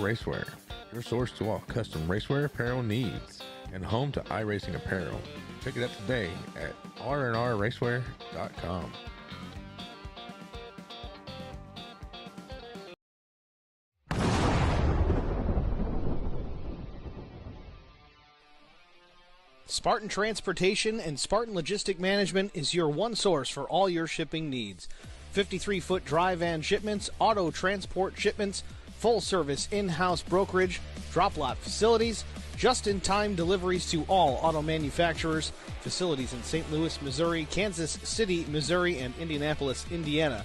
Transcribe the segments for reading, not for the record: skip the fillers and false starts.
Racewear, your source to all custom racewear apparel needs, and home to iRacing apparel. Pick it up today at rnrracewear.com. Spartan Transportation and Spartan Logistic Management is your one source for all your shipping needs. 53-foot dry van shipments, auto transport shipments, full-service in-house brokerage, drop lot facilities, just-in-time deliveries to all auto manufacturers, facilities in St. Louis, Missouri, Kansas City, Missouri, and Indianapolis, Indiana.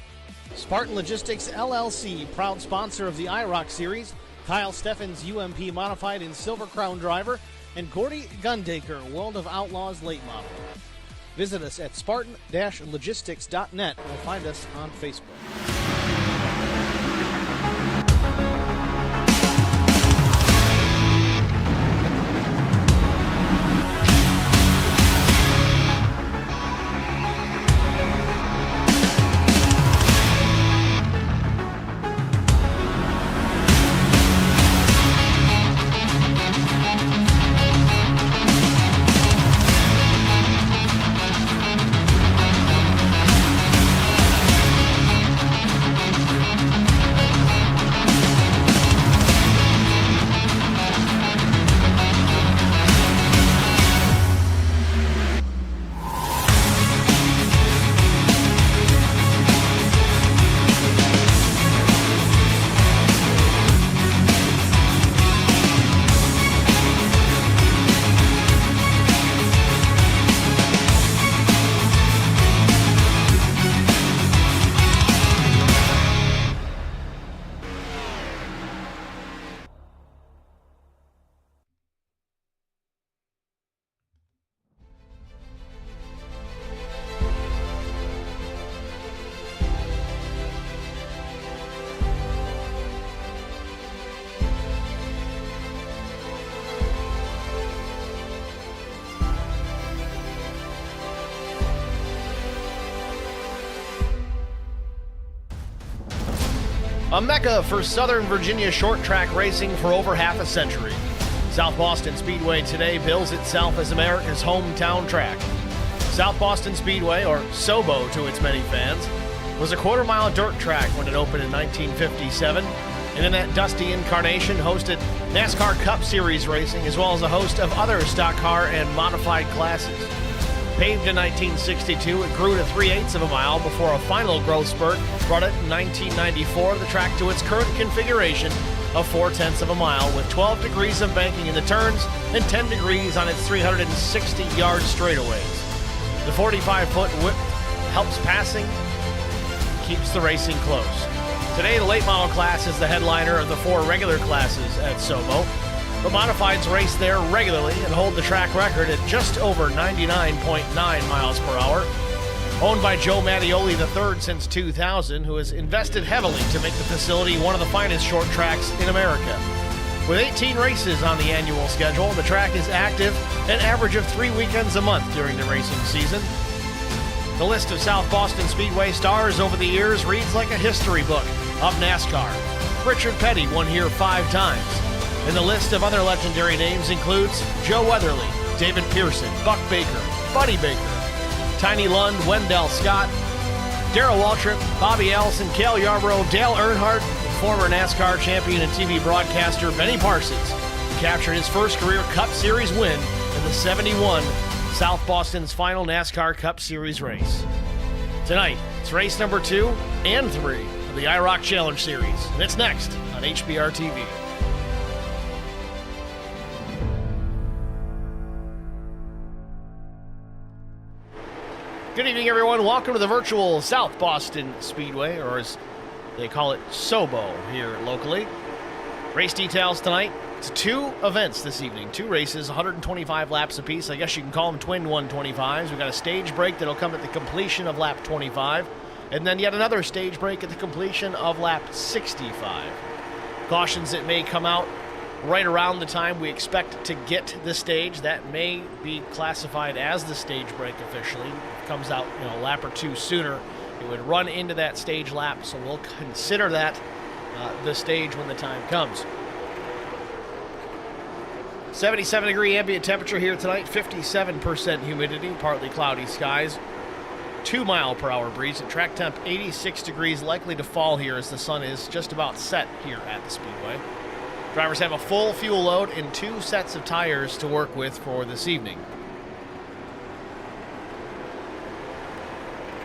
Spartan Logistics LLC, proud sponsor of the IROC Series, Kyle Steffens UMP Modified and Silver Crown Driver, and Gordy Gundaker, World of Outlaws late model. Visit us at spartan-logistics.net or find us on Facebook. A mecca for Southern Virginia short track racing for over half a century. South Boston Speedway today bills itself as America's hometown track. South Boston Speedway, or SOBO to its many fans, was a quarter-mile dirt track when it opened in 1957, and in that dusty incarnation hosted NASCAR Cup Series racing as well as a host of other stock car and modified classes. Paved in 1962, it grew to 3/8 of a mile before a final growth spurt brought it in 1994 the track to its current configuration of 4/10 of a mile with 12 degrees of banking in the turns and 10 degrees on its 360-yard straightaways. The 45-foot width helps passing, keeps the racing close. Today, the late model class is the headliner of the 4 regular classes at SOBO. The modifieds race there regularly and hold the track record at just over 99.9 miles per hour. Owned by Joe Mattioli III since 2000, who has invested heavily to make the facility one of the finest short tracks in America. With 18 races on the annual schedule, the track is active an average of 3 weekends a month during the racing season. The list of South Boston Speedway stars over the years reads like a history book of NASCAR. Richard Petty won here 5 times. And the list of other legendary names includes Joe Weatherly, David Pearson, Buck Baker, Buddy Baker, Tiny Lund, Wendell Scott, Darrell Waltrip, Bobby Allison, Cale Yarborough, Dale Earnhardt, former NASCAR champion and TV broadcaster Benny Parsons captured his first career Cup Series win in the '71 South Boston's final NASCAR Cup Series race. Tonight, it's race number 2 and 3 of the IROC Challenge Series, and it's next on HBR TV. Good evening, everyone. Welcome to the virtual South Boston Speedway, or as they call it, SOBO here locally. Race details tonight. It's 2 events this evening, 2 races, 125 laps apiece. I guess you can call them twin 125s. We've got a stage break that'll come at the completion of lap 25, and then yet another stage break at the completion of lap 65. Cautions that may come out right around the time we expect to get the stage. That may be classified as the stage break officially. It comes out a lap or 2 sooner. It would run into that stage lap, so we'll consider that the stage when the time comes. 77-degree ambient temperature here tonight, 57% humidity, partly cloudy skies, 2-mile-per-hour breeze, and track temp 86 degrees, likely to fall here as the sun is just about set here at the Speedway. Drivers have a full fuel load and 2 sets of tires to work with for this evening.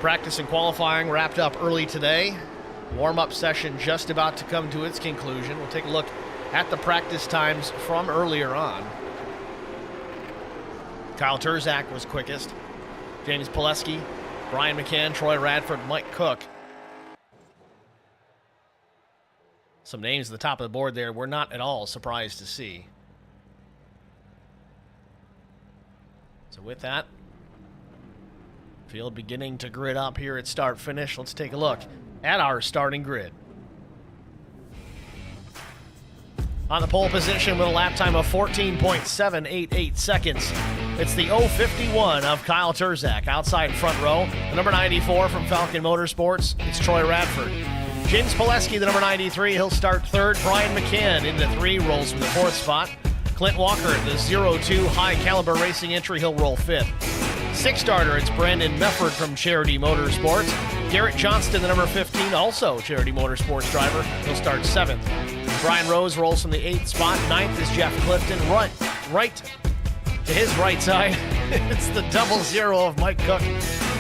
Practice and qualifying wrapped up early today. Warm-up session just about to come to its conclusion. We'll take a look at the practice times from earlier on. Kyle Turzak was quickest. James Pileski, Brian McCann, Troy Radford, Mike Cook. Some names at the top of the board there we're not at all surprised to see. So with that, field beginning to grid up here at start-finish. Let's take a look at our starting grid. On the pole position with a lap time of 14.788 seconds, it's the 051 of Kyle Turzak. Outside front row, the number 94 from Falcon Motorsports, it's Troy Radford. James Pileski, the number 93, he'll start third. Brian McCann into 3, rolls from the 4th spot. Clint Walker, the 02 High Caliber Racing entry, he'll roll 5th. 6th starter, it's Brandon Mefford from Charity Motorsports. Garrett Johnston, the number 15, also Charity Motorsports driver, he'll start 7th. Brian Rose rolls from the 8th spot. 9th is Jeff Clifton. Right to his right side, it's the 00 of Mike Cook.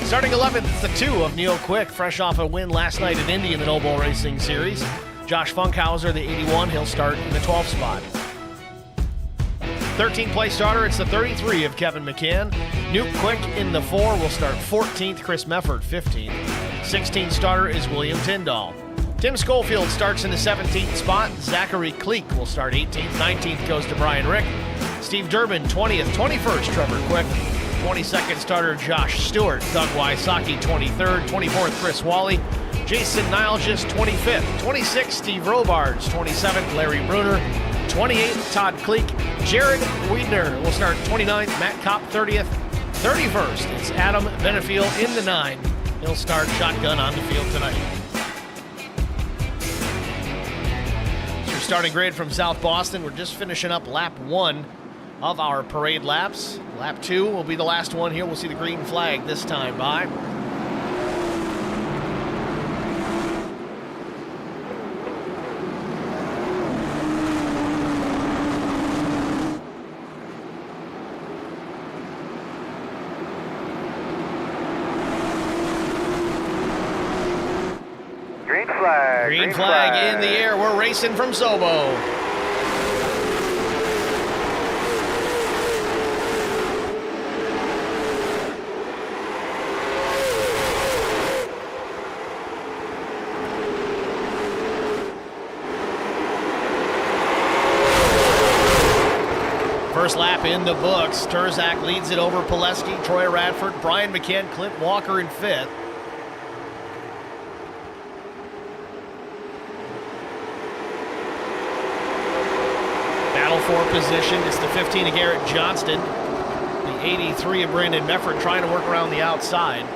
Starting 11th, it's the 2 of Neil Quick, fresh off a win last night at Indy in the Noble Racing Series. Josh Funkhauser, the 81, he'll start in the 12th spot. 13th place starter, it's the 33 of Kevin McCann. Newt Quick in the 4 will start 14th. Chris Mefford, 15th. 16th starter is William Tyndall. Tim Schofield starts in the 17th spot. Zachary Kleek will start 18th. 19th goes to Brian Rick. Steve Durbin, 20th. 21st, Trevor Quick. 22nd starter, Josh Stewart. Doug Wysocki, 23rd. 24th, Chris Wally. Jason Nilgis, 25th. 26th, Steve Robards. 27th, Larry Bruner. 28th, Todd Kleek. Jared Wiedner will start 29th. Matt Kopp, 30th. 31st, it's Adam Benefiel in the 9. He'll start shotgun on the field tonight. Starting grid from South Boston. We're just finishing up lap 1 of our parade laps. Lap 2 will be the last one here. We'll see the green flag this time by. Green flag in the air. We're racing from SOBO. First lap in the books. Turzak leads it over Pileski, Troy Radford, Brian McCann, Clint Walker in 5th. Battle for position. It's the 15 of Garrett Johnston. The 83 of Brandon Mefford trying to work around the outside.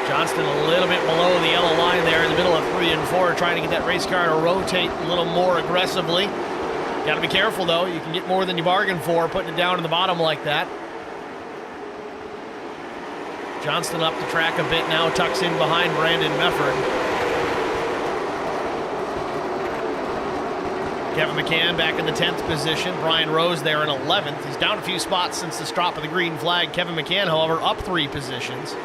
Johnston a little bit below the yellow line there in the middle of 3 and 4, trying to get that race car to rotate a little more aggressively. Got to be careful, though. You can get more than you bargained for putting it down in the bottom like that. Johnston up the track a bit now, tucks in behind Brandon Mefford. Kevin McCann back in the 10th position. Brian Rose there in 11th. He's down a few spots since the drop of the green flag. Kevin McCann, however, up 3 positions.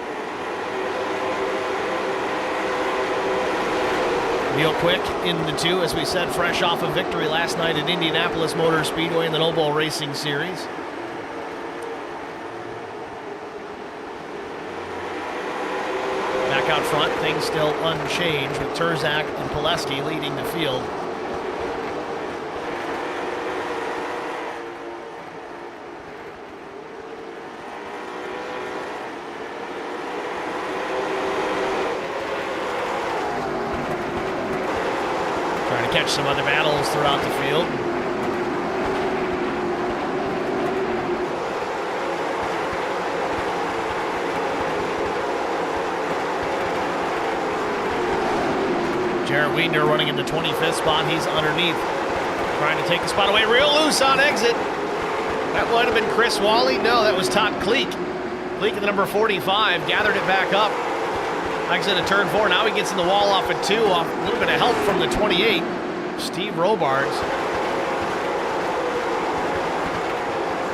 Neil Quick in the 2, as we said, fresh off a victory last night at Indianapolis Motor Speedway in the Noble Racing Series. Back out front, things still unchanged with Turzak and Pileski leading the field. Trying to catch some other battles throughout the field. Jared Wiedner running in the 25th spot. He's underneath, trying to take the spot away. Real loose on exit. That might have been Chris Wally. No, that was Todd Kleek. Kleek in the number 45 gathered it back up. Exit at turn 4. Now he gets in the wall off at 2. Off a little bit of help from the 28. Steve Robards.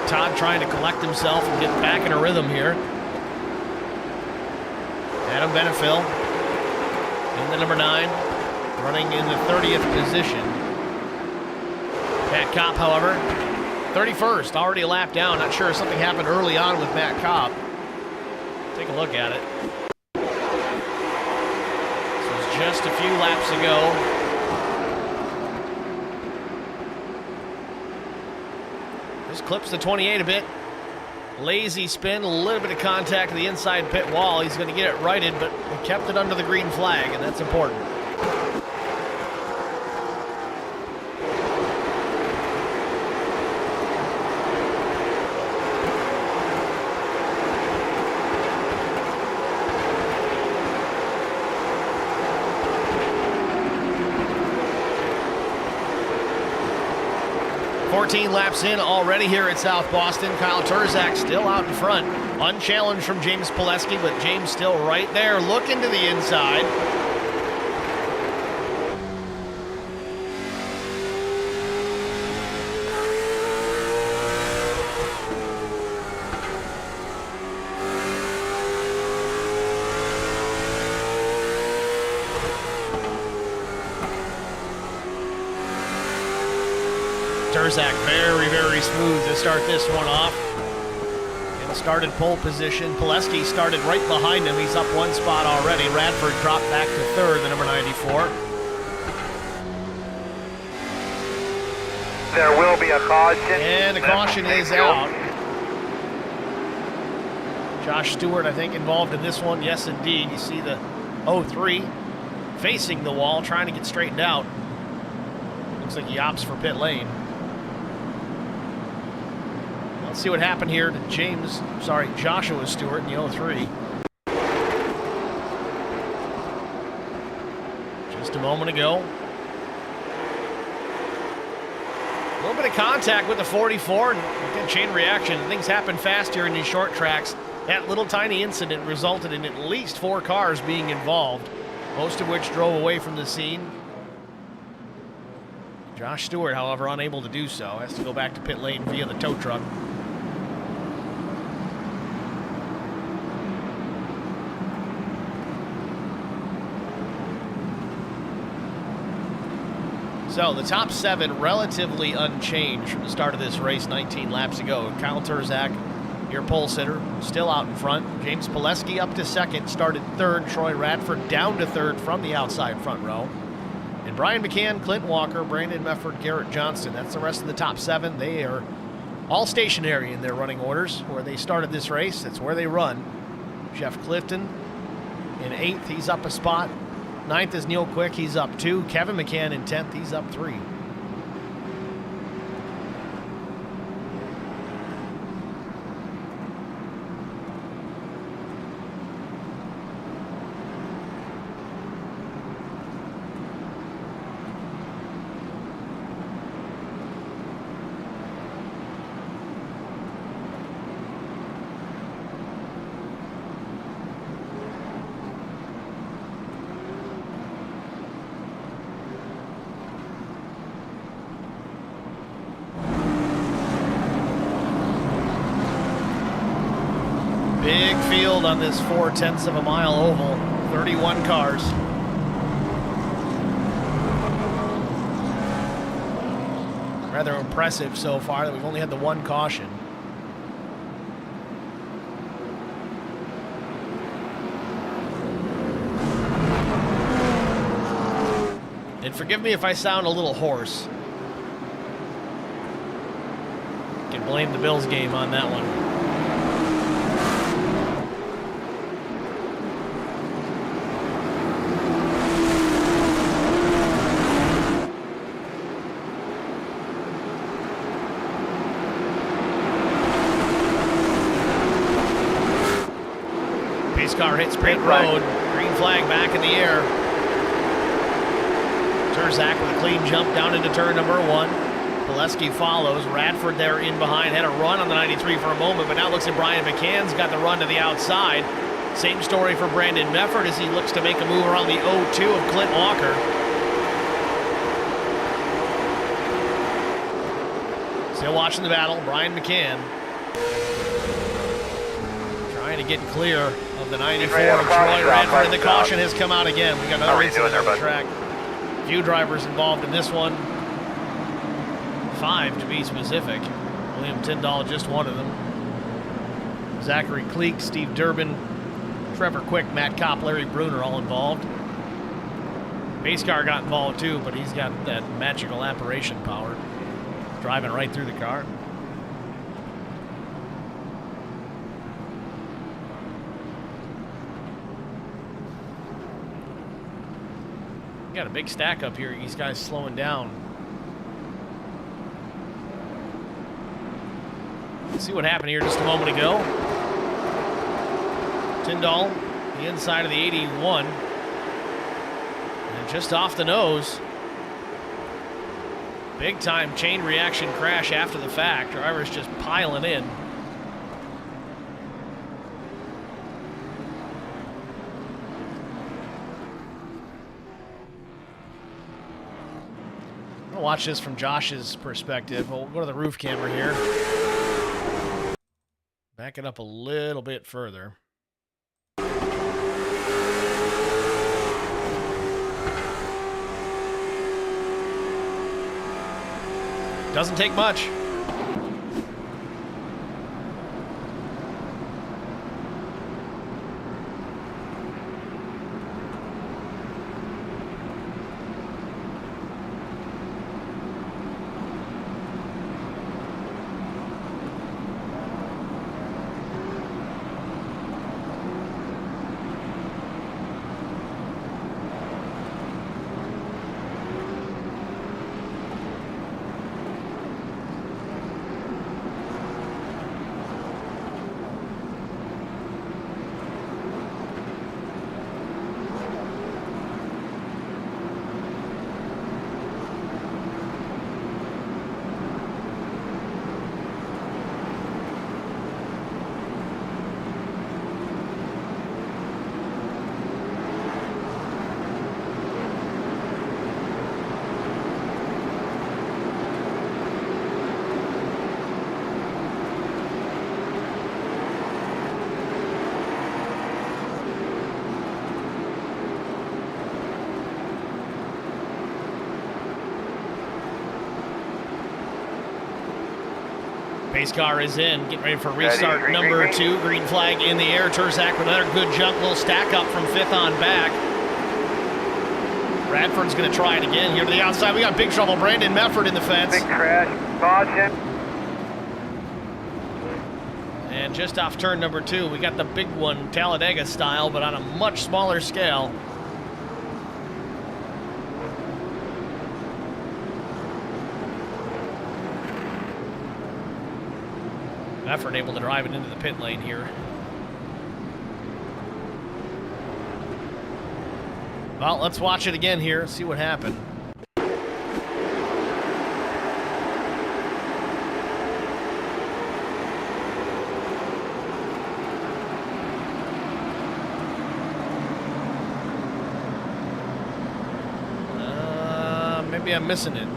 Todd trying to collect himself and get back in a rhythm here. Adam Benefill in the number 9, running in the 30th position. Matt Kopp, however, 31st, already a lap down. Not sure if something happened early on with Matt Kopp. Take a look at it. This was just a few laps ago. This clips the 28 a bit. Lazy spin, a little bit of contact to the inside pit wall. He's going to get it righted, but he kept it under the green flag, and that's important. Laps in already here at South Boston. Kyle Turzak still out in front. Unchallenged from James Pileski, but James still right there looking to the inside. Turzak very, very smooth to start this one off. And started pole position. Pileski started right behind him. He's up one spot already. Radford dropped back to third, the number 94. There will be a caution. And the caution is out. Josh Stewart, I think, involved in this one. Yes, indeed. You see the 03 facing the wall, trying to get straightened out. Looks like he opts for pit lane. Let's see what happened here to Joshua Stewart in the 03. Just a moment ago. A little bit of contact with the 44 and again, chain reaction. Things happen fast here in these short tracks. That little tiny incident resulted in at least 4 cars being involved, most of which drove away from the scene. Josh Stewart, however, unable to do so. Has to go back to pit lane via the tow truck. So the top 7 relatively unchanged from the start of this race 19 laps ago. Kyle Turzak, your pole sitter, still out in front. James Pileski up to second, started third. Troy Radford down to third from the outside front row. And Brian McCann, Clint Walker, Brandon Mefford, Garrett Johnston. That's the rest of the top 7. They are all stationary in their running orders. Where they started this race, that's where they run. Jeff Clifton in 8th, he's up a spot. 9th is Neil Quick, he's up 2. Kevin McCann in 10th, he's up 3. Big field on this 4/10 of a mile oval, 31 cars. Rather impressive so far that we've only had the one caution. And forgive me if I sound a little hoarse. You can blame the Bills game on that one. Car hits pit road. Green flag back in the air. Turzak with a clean jump down into turn number 1. Pileski follows. Radford there in behind. Had a run on the 93 for a moment, but now looks at Brian McCann's got the run to the outside. Same story for Brandon Mefford as he looks to make a move around the 0-2 of Clint Walker. Still watching the battle. Brian McCann trying to get clear of the 94 of Troy Radford, and the caution has come out again. We got another incident on the track. Few drivers involved in this one. 5 to be specific. William Tyndall, just one of them. Zachary Cleek, Steve Durbin, Trevor Quick, Matt Kopp, Larry Bruner all involved. Base car got involved too, but he's got that magical apparition power. Driving right through the car. Got a big stack up here. These guys slowing down. Let's see what happened here just a moment ago. Tyndall, the inside of the 81. And just off the nose. Big time chain reaction crash after the fact. Drivers just piling in. I'm gonna watch this from Josh's perspective. We'll go to the roof camera here. Back it up a little bit further. Doesn't take much. Pace car is in, getting ready for restart number 2. Green flag in the air. Turzak with another good jump. Little stack up from 5th on back. Radford's going to try it again here to the outside. We got big trouble. Brandon Mefford in the fence. Big crash. Caution. And just off turn number 2, we got the big one, Talladega style, but on a much smaller scale. Mefford able to drive it into the pit lane here. Well, let's watch it again here, see what happened. Maybe I'm missing it.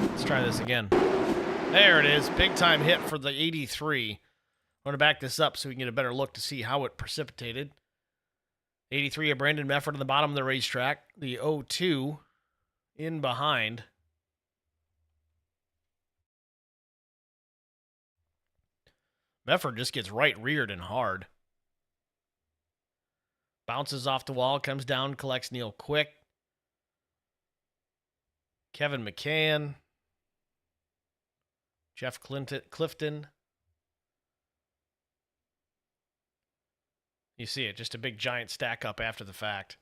Let's try this again. There it is. Big time hit for the 83. I'm going to back this up so we can get a better look to see how it precipitated. 83 of Brandon Mefford on the bottom of the racetrack. The 0-2 in behind. Mefford just gets right reared and hard. Bounces off the wall, comes down, collects Neil Quick. Kevin McCann. Jeff Clifton. You see it, just a big giant stack up after the fact.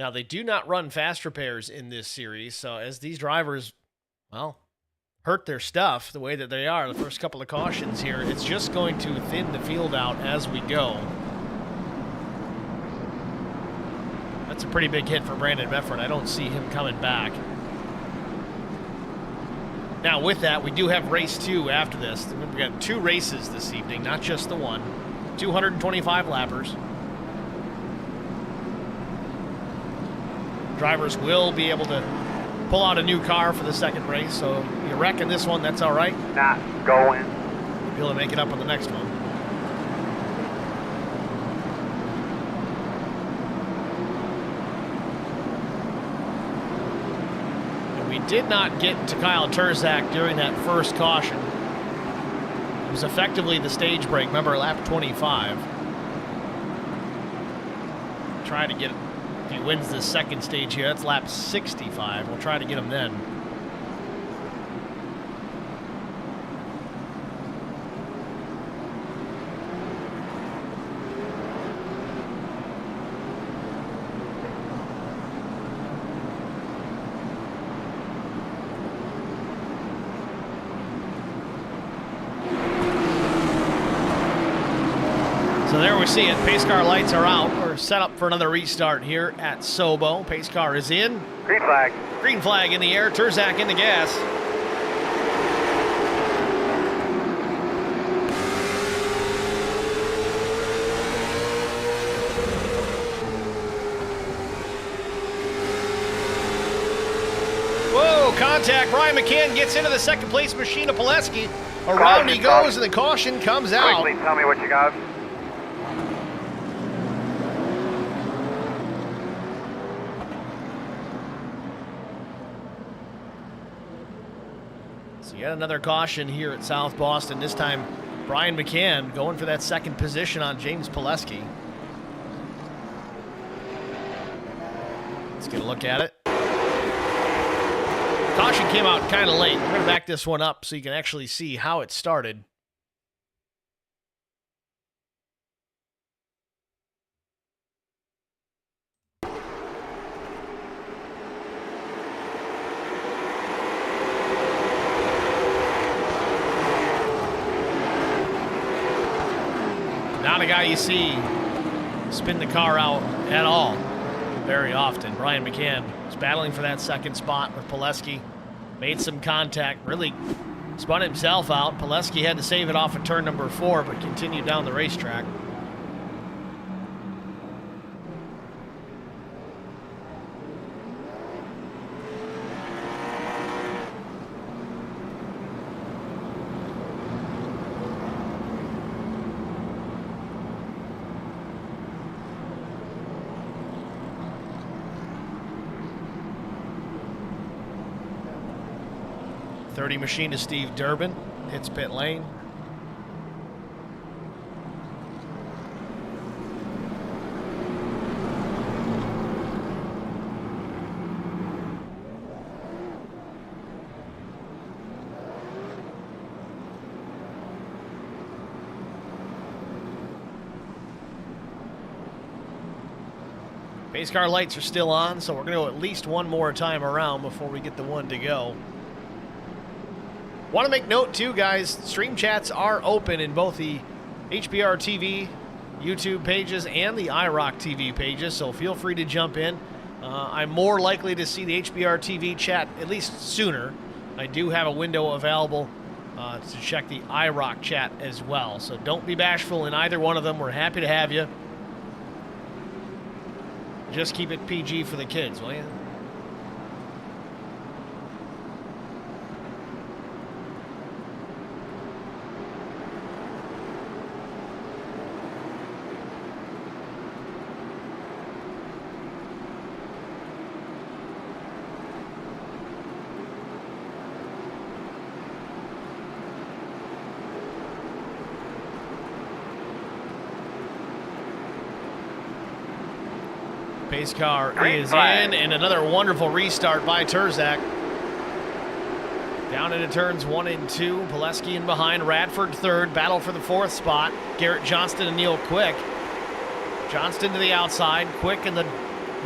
Now, they do not run fast repairs in this series, so as these drivers, well, hurt their stuff the way that they are, the first couple of cautions here, it's just going to thin the field out as we go. That's a pretty big hit for Brandon Mefford. I don't see him coming back. Now, with that, we do have race 2 after this. We've got 2 races this evening, not just the one. 225 lappers. Drivers will be able to pull out a new car for the second race, so you reckon this one, that's all right? Not going. Be able to make it up on the next one. And we did not get to Kyle Turzak during that first caution. It was effectively the stage break. Remember, lap 25. Try to get it. If he wins the second stage here, that's lap 65. We'll try to get him then. So there we see it. Pace car lights are out. We're set up for another restart here at SOBO. Pace car is in. Green flag. Green flag in the air. Turzak in the gas. Whoa, contact. Ryan McCann gets into the second place machine of Pileski. Around he goes, and the caution comes out. Quickly, tell me what you got. So yet another caution here at South Boston. This time, Brian McCann going for that second position on James Pileski. Let's get a look at it. Caution came out kind of late. We're going to back this one up so you can actually see how it started. Not a guy you see spin the car out at all very often. Brian McCann is battling for that second spot with Pileski. Made some contact, really spun himself out. Pileski had to save it off of turn number 4, but continued down the racetrack. .30 machine to Steve Durbin. Hits pit lane. Pace car lights are still on, so we're going to go at least one more time around before we get the one to go. Want to make note, too, guys, stream chats are open in both the HBR TV YouTube pages and the IROC TV pages, so feel free to jump in. I'm more likely to see the HBR TV chat at least sooner. I do have a window available to check the IROC chat as well, so don't be bashful in either one of them. We're happy to have you. Just keep it PG for the kids, will you? Pace car is in, and another wonderful restart by Turzak. Down into turns 1 and 2. Pileski in behind. Radford third. Battle for the 4th spot. Garrett Johnston and Neil Quick. Johnston to the outside. Quick in the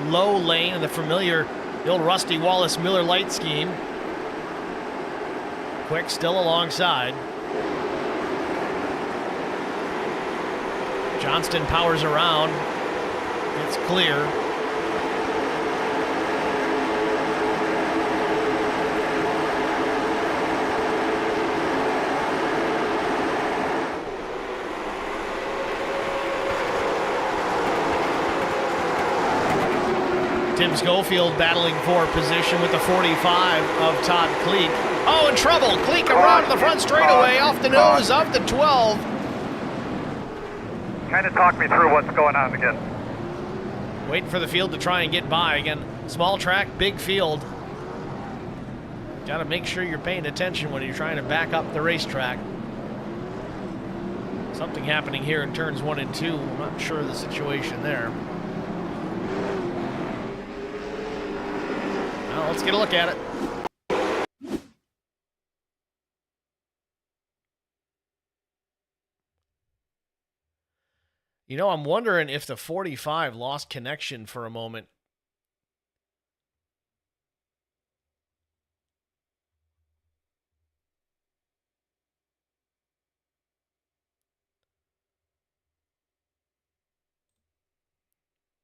low lane in the old Rusty Wallace Miller Lite scheme. Quick still alongside. Johnston powers around. It's clear. Tim Schofield battling for position with the 45 of Todd Kleek. Oh, in trouble. Kleek around the front straightaway off the nose of the 12. Kind of talk me through what's going on again. Waiting for the field to try and get by. Again, small track, big field. Got to make sure you're paying attention when you're trying to back up the racetrack. Something happening here in turns 1 and 2. I'm not sure of the situation there. Well, let's get a look at it. You know, I'm wondering if the 45 lost connection for a moment.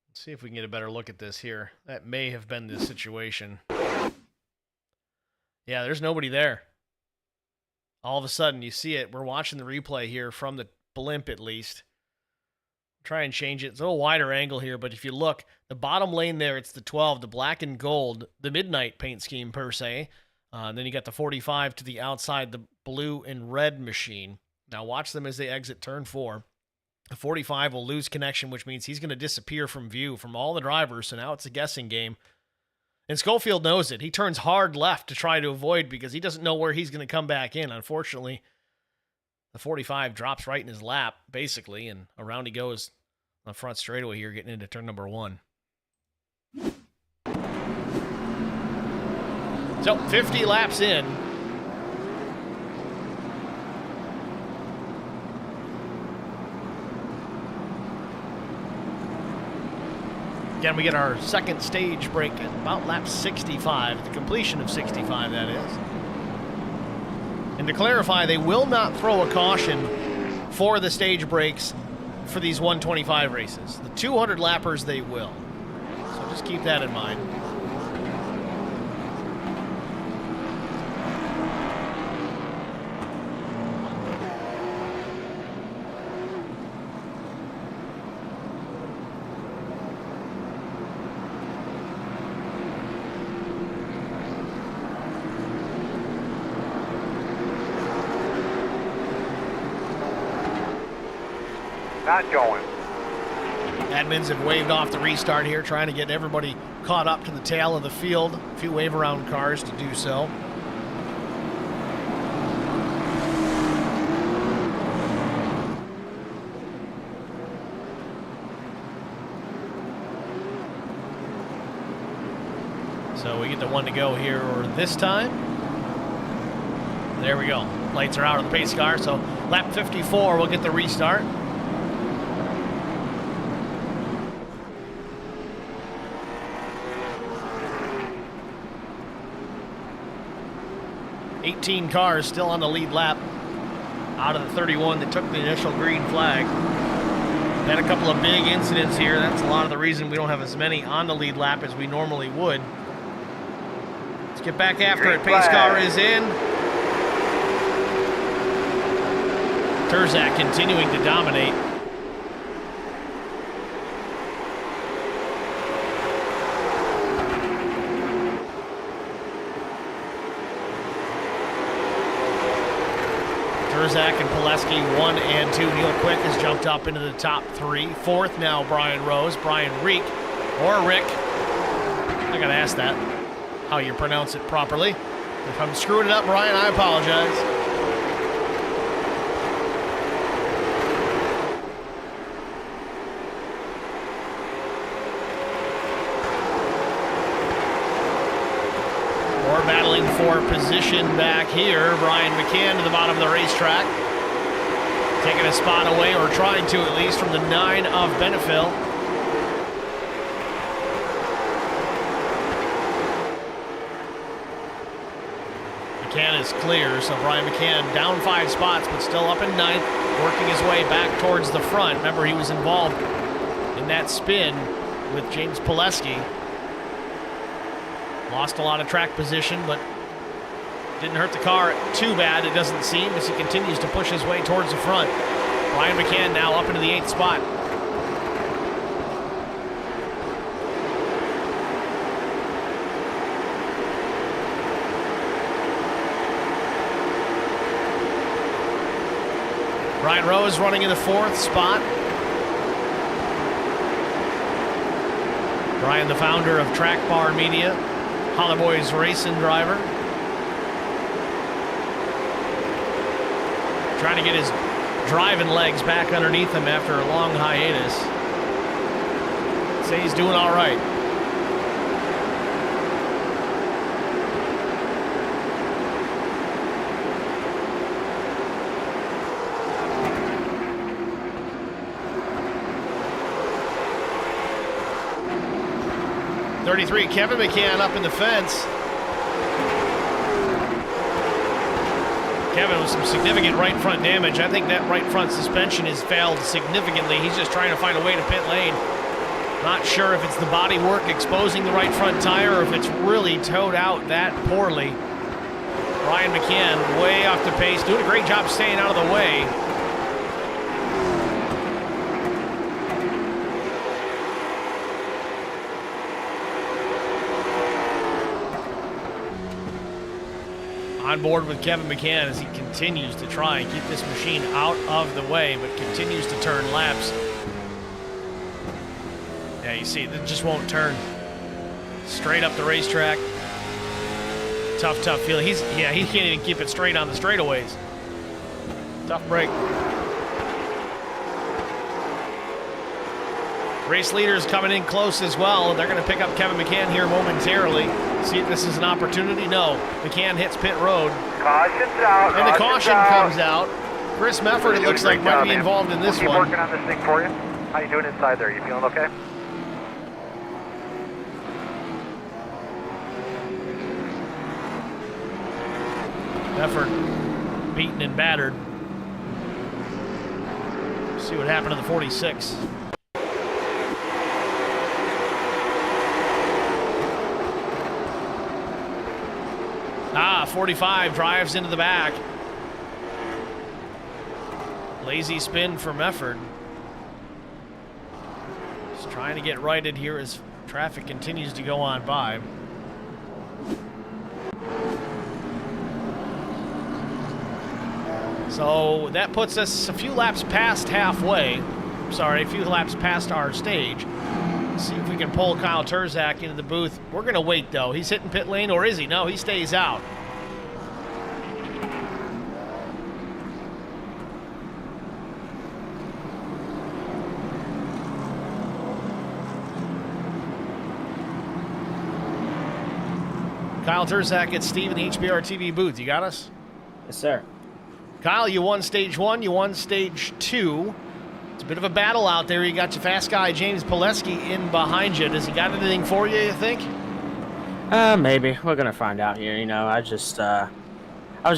Let's see if we can get a better look at this here. That may have been the situation. Yeah, there's nobody there. All of a sudden, you see it. We're watching the replay here from the blimp, at least. Try and change it. It's a little wider angle here, but if you look, the bottom lane there, it's the 12, the black and gold, the midnight paint scheme per se. And then you got the 45 to the outside, the blue and red machine. Now watch them as they exit turn 4. The 45 will lose connection, which means he's going to disappear from view from all the drivers, so now it's a guessing game. And Schofield knows it. He turns hard left to try to avoid because he doesn't know where he's going to come back in. Unfortunately, the 45 drops right in his lap, basically, and around he goes on the front straightaway here, getting into turn number 1. So, 50 laps in. Again, we get our second stage break at about lap 65, the completion of 65, that is. And to clarify, they will not throw a caution for the stage breaks for these 125 races. The 200 lappers, they will. So just keep that in mind. Not going. Admins have waved off the restart here, trying to get everybody caught up to the tail of the field. A few wave around cars to do so. So we get the one to go here this time. There we go. Lights are out of the pace car, so lap 54 we'll get the restart. Cars still on the lead lap out of the 31 that took the initial green flag. Had a couple of big incidents here. That's a lot of the reason we don't have as many on the lead lap as we normally would. Let's get back after it. Pace car is in. Terzak continuing to dominate. Terzak and Pileski 1 and 2. Neil Quick has jumped up into the top 3. 4th now, Brian Rose. Brian Reek, or Rick. I gotta ask that, how you pronounce it properly. If I'm screwing it up, Brian, I apologize. Battling for position back here. Brian McCann to the bottom of the racetrack. Taking a spot away, or trying to at least, from the 9 of Benefil. this clear. So Brian McCann down 5 spots, but still up in 9th, working his way back towards the front. Remember, he was involved in that spin with James Pileski. Lost a lot of track position, but didn't hurt the car too bad, it doesn't seem, as he continues to push his way towards the front. Brian McCann now up into the 8th spot. Brian Rose running in the 4th spot. Brian, the founder of Track Bar Media, Holly Boys racing driver. Trying to get his driving legs back underneath him after a long hiatus. Say he's doing all right. .33, Kevin McCann up in the fence. Kevin with some significant right front damage. I think that right front suspension has failed significantly. He's just trying to find a way to pit lane. Not sure if it's the body work exposing the right front tire or if it's really towed out that poorly. Brian McCann way off the pace, doing a great job staying out of the way. On board with Kevin McCann as he continues to try and keep this machine out of the way, but continues to turn laps. Yeah, you see, it just won't turn. Straight up the racetrack. Tough feeling. He can't even keep it straight on the straightaways. Tough break. Race leaders coming in close as well. They're going to pick up Kevin McCann here momentarily. See if this is an opportunity. No. McCann hits pit road. Caution's out. And the caution comes out. Chris Mefford, it looks like, might be involved in this one. one. Keep working on this thing for you. How you doing inside there? You feeling okay? Mefford beaten and battered. See what happened to the 46. 45 drives into the back. Lazy spin for Mefford. Just trying to get righted here as traffic continues to go on by. So that puts us a few laps past halfway. Sorry, a few laps past our stage. See if we can pull Kyle Terzak into the booth. We're going to wait, though. He's hitting pit lane, or is he? No, he stays out. Kyle Terzak at Steve in the HBR TV booth. You got us? Yes, sir. Kyle, you won stage 1, you won stage 2. It's a bit of a battle out there. You got your fast guy, James Pileski, in behind you. Does he got anything for you, you think? Maybe. We're going to find out here. You know, I was just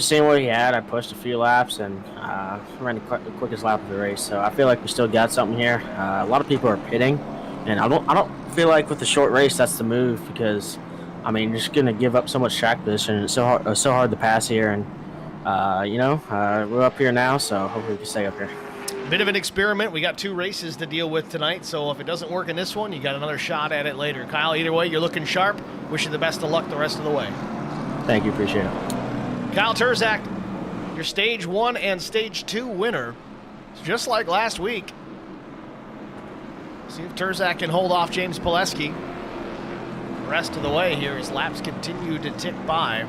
seeing what he had. I pushed a few laps and ran the quickest lap of the race. So I feel like we still got something here. A lot of people are pitting, and I don't feel like with the short race that's the move because, I mean, you're just going to give up so much track position. It's so hard to pass here, and we're up here now, so hopefully we can stay up here. Bit of an experiment. We got 2 races to deal with tonight, so if it doesn't work in this one, you got another shot at it later. Kyle, either way, you're looking sharp. Wish you the best of luck the rest of the way. Thank you. Appreciate it. Kyle Terzak, your stage 1 and stage 2 winner. It's just like last week. See if Terzak can hold off James Pileski. The rest of the way here as laps continue to tick by.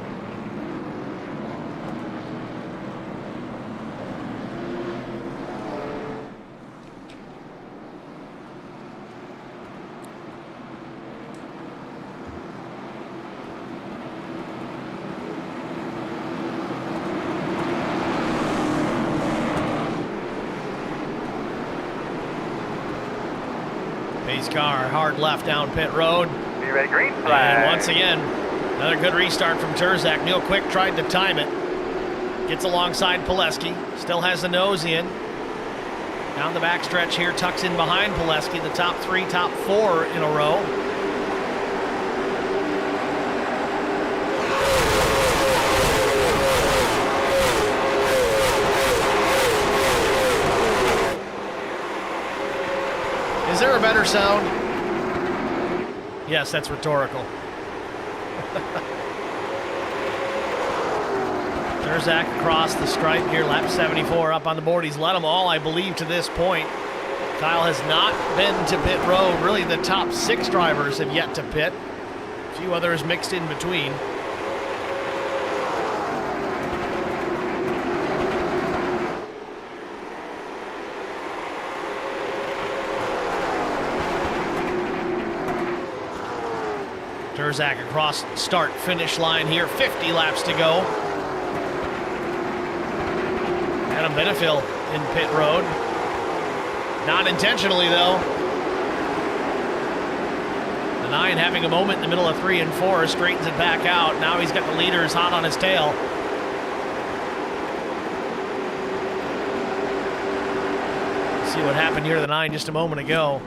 Pace car hard left down pit road. Be ready, green flag. And once again, another good restart from Terzak. Neil Quick tried to time it. Gets alongside Pileski. Still has the nose in. Down the backstretch here, tucks in behind Pileski. The top 3, top 4 in a row. Is there a better sound? Yes, that's rhetorical. Terzak across the stripe here, lap 74 up on the board. He's led them all, I believe, to this point. Kyle has not been to pit road. Really, the top 6 drivers have yet to pit. A few others mixed in between. Terzak across start-finish line here. 50 laps to go. Adam Benefiel in pit road. Not intentionally, though. The 9 having a moment in the middle of 3 and 4. Straightens it back out. Now he's got the leaders hot on his tail. See what happened here to the 9 just a moment ago.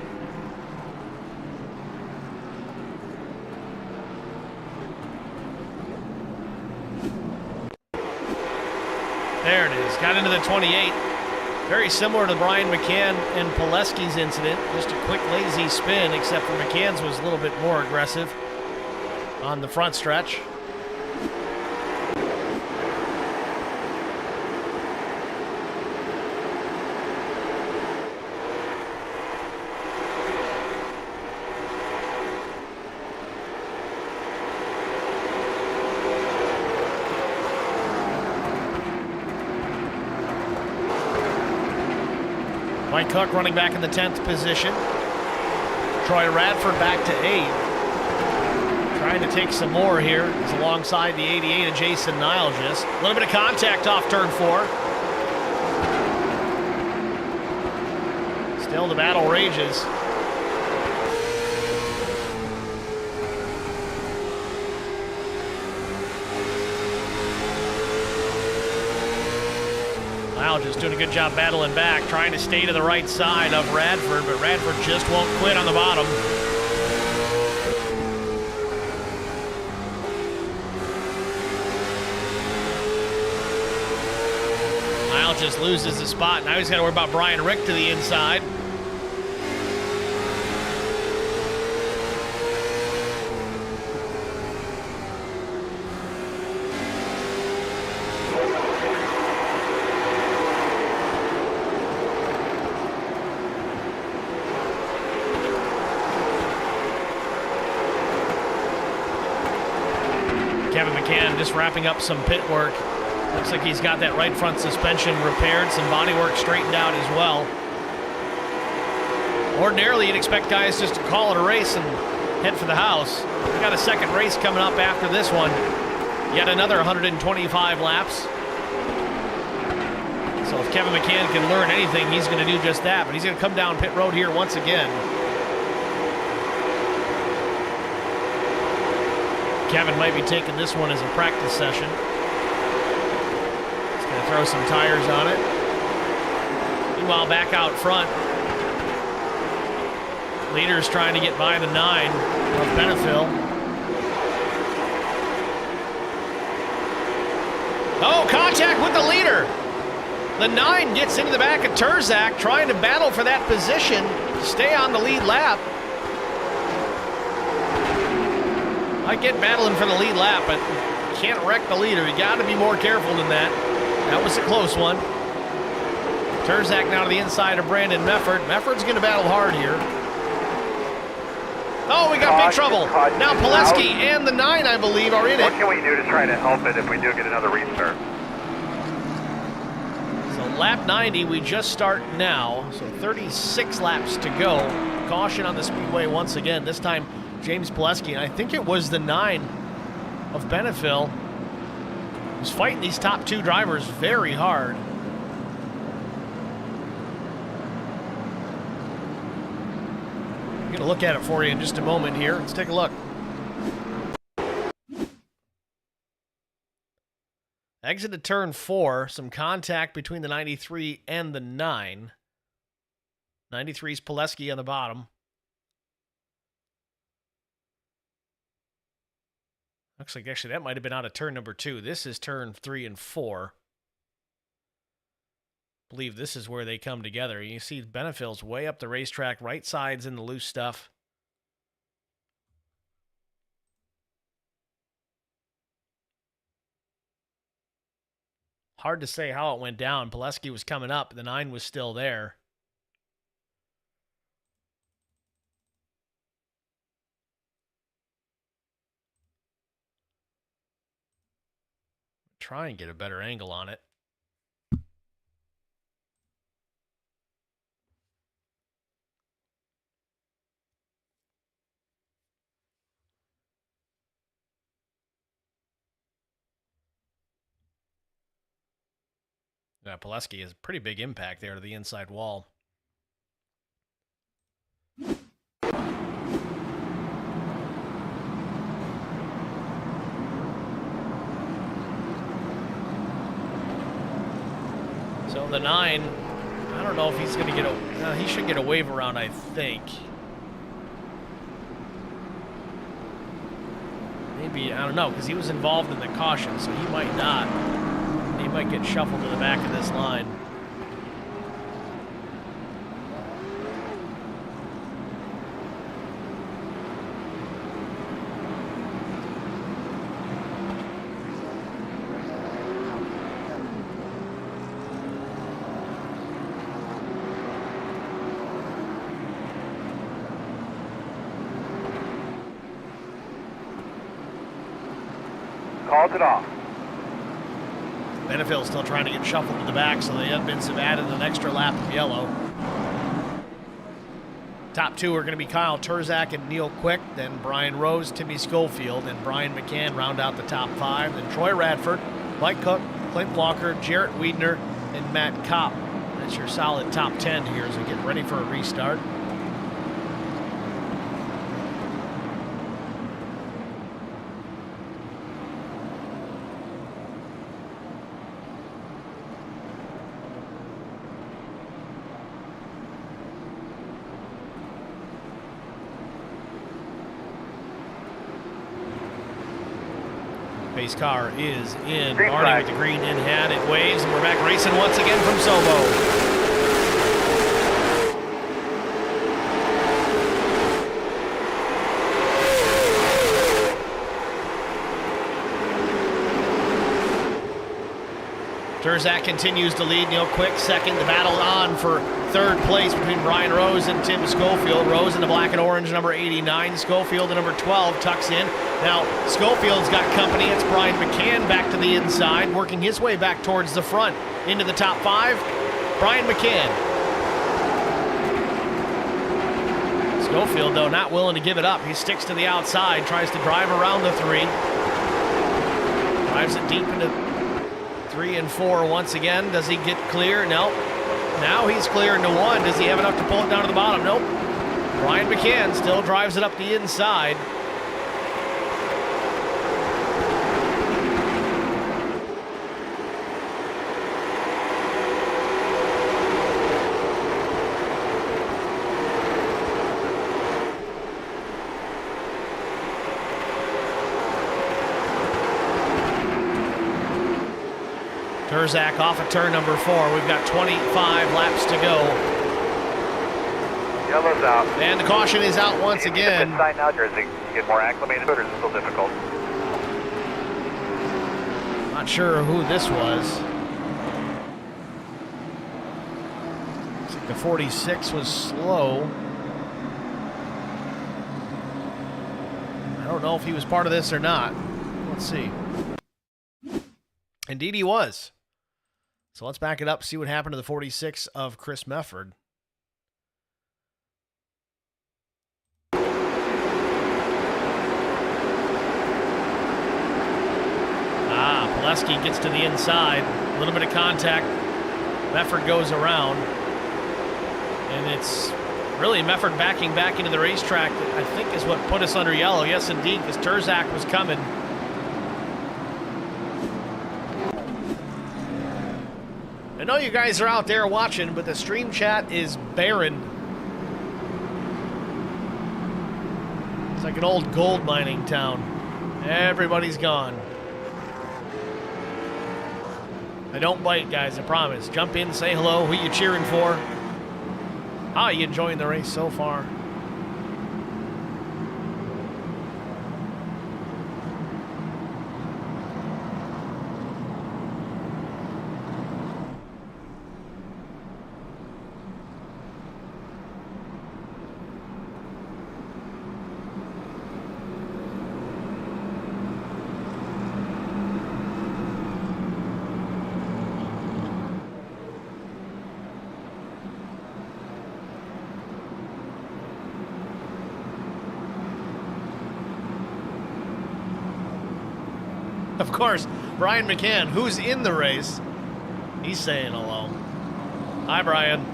There it is. Got into the 28. Very similar to Brian McCann and Pileski's incident. Just a quick, lazy spin, except for McCann's was a little bit more aggressive on the front stretch. Mike Cook running back in the 10th position. Troy Radford back to 8. Trying to take some more here. He's alongside the 88 of Jason Nilges. A little bit of contact off turn 4. Still the battle rages. Just doing a good job battling back, trying to stay to the right side of Radford, but Radford just won't quit on the bottom. Lyle just loses the spot. Now he's got to worry about Brian Rick to the inside. Kevin McCann just wrapping up some pit work. Looks like he's got that right front suspension repaired, some body work straightened out as well. Ordinarily, you'd expect guys just to call it a race and head for the house. We got a second race coming up after this one. Yet another 125 laps. So if Kevin McCann can learn anything, he's going to do just that. But he's going to come down pit road here once again. Kevin might be taking this one as a practice session. He's going to throw some tires on it. Meanwhile, back out front, leader's trying to get by the 9 of Benefiel. Oh, contact with the leader. The 9 gets into the back of Terzak, trying to battle for that position, stay on the lead lap. I get battling for the lead lap, but can't wreck the leader. You got to be more careful than that. That was a close one. Terzak now to the inside of Brandon Mefford. Mefford's going to battle hard here. Oh, we got big trouble. Now Pileski and the 9, I believe, are in it. What can we do to try to help it if we do get another restart? So lap 90, we just start now. So 36 laps to go. Caution on the Speedway once again. This time, James Pileski, and I think it was the 9 of Benefiel, who's fighting these top 2 drivers very hard. I'm going to look at it for you in just a moment here. Let's take a look. Exited turn 4. Some contact between the 93 and the 9. 93's Pileski on the bottom. Looks like actually that might have been out of turn number 2. This is turn 3 and 4. I believe this is where they come together. You see Benefield's way up the racetrack. Right side's in the loose stuff. Hard to say how it went down. Pileski was coming up. The 9 was still there. Try and get a better angle on it. Yeah, Pileski has a pretty big impact there to the inside wall. So the 9, I don't know if he's going to get a... he should get a wave around, I think. Maybe, I don't know, because he was involved in the caution, so he might not. He might get shuffled to the back of this line. Calls it off. Benefield's still trying to get shuffled to the back, so they have been added an extra lap of yellow. Top 2 are going to be Kyle Turzak and Neil Quick, then Brian Rose, Timmy Schofield, and Brian McCann round out the top 5. Then Troy Radford, Mike Cook, Clint Walker, Jarrett Wiedner, and Matt Kopp. That's your solid top 10 here as we get ready for a restart. Pace car is in. Green Barney flag. with the green in hand. It waves, and we're back racing once again from SOBO. Turzak continues to lead. Neil Quick second. The battle on for third place between Brian Rose and Tim Schofield. Rose in the black and orange, number 89. Schofield, the number 12, tucks in. Now, Schofield's got company. It's Brian McCann back to the inside, working his way back towards the front. Into the top 5, Brian McCann. Schofield, though, not willing to give it up. He sticks to the outside, tries to drive around the 3. Drives it deep into 3 and 4 once again. Does he get clear? No. Now he's clear into 1. Does he have enough to pull it down to the bottom? Nope. Brian McCann still drives it up the inside. Turzak off of turn number 4. We've got 25 laps to go. Yellow's out. And the caution is out once Do you need the again. pit sign now, or does it get more acclimated to it, or is it still difficult? Not sure who this was. Looks like the 46 was slow. I don't know if he was part of this or not. Let's see. Indeed he was. So let's back it up, see what happened to the 46 of Chris Mefford. Pileski gets to the inside. A little bit of contact. Mefford goes around. And it's really Mefford backing back into the racetrack that I think is what put us under yellow. Yes, indeed, because Turzak was coming. know you guys are out there watching, but the stream chat is barren. It's like an old gold mining town. Everybody's gone. I don't bite, guys, I promise. Jump in, say hello, who you cheering for? How are you enjoying the race so far? Of course, Brian McCann, who's in the race, he's saying hello. Hi, Brian.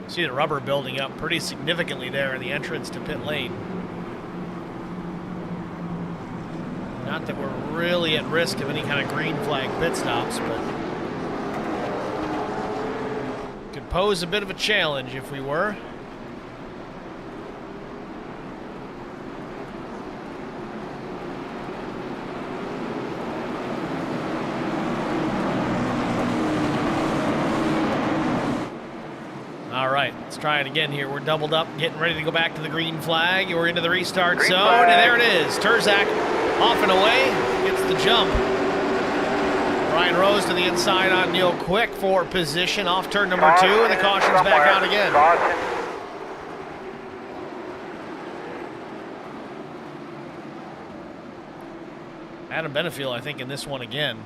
See the rubber building up pretty significantly there in the entrance to pit lane. Not that we're really at risk of any kind of green flag pit stops, but could pose a bit of a challenge if we were. All right, let's try it again here. We're doubled up, getting ready to go back to the green flag. We're into the restart zone, and there it is. Terzak off and away, gets the jump. Ryan Rose to the inside on Neil Quick for position, off turn number 2, and the caution's back out again. Adam Benefield, I think, in this one again.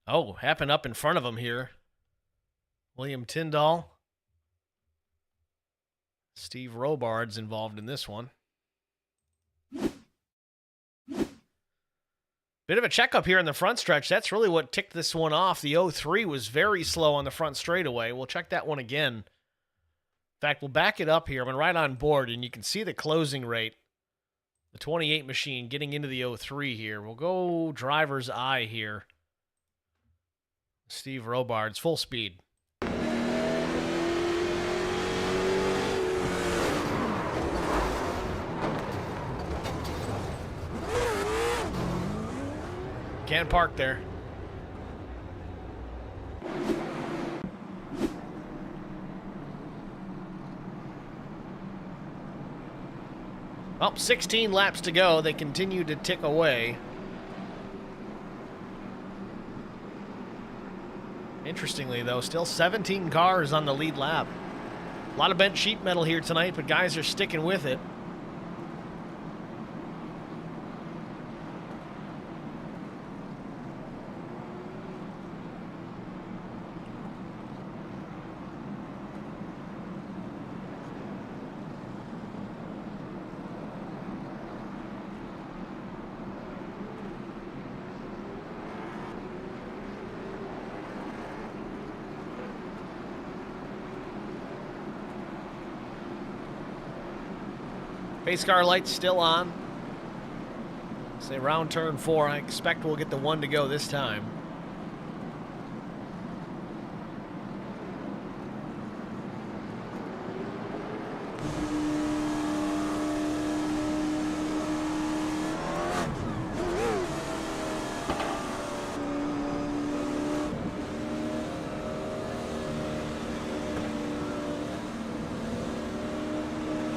Oh, happened up in front of him here. William Tyndall. Steve Robards involved in this one. Bit of a checkup here in the front stretch. That's really what ticked this one off. The 03 was very slow on the front straightaway. We'll check that one again. In fact, we'll back it up here. I'm right on board, and you can see the closing rate. The 28 machine getting into the 03 here. We'll go driver's eye here. Steve Robards, full speed. Can't park there. Well, 16 laps to go. They continue to tick away. Interestingly, though, still 17 cars on the lead lap. A lot of bent sheet metal here tonight, but guys are sticking with it. Pace car lights still on. Say round turn 4. I expect we'll get the 1 to go this time.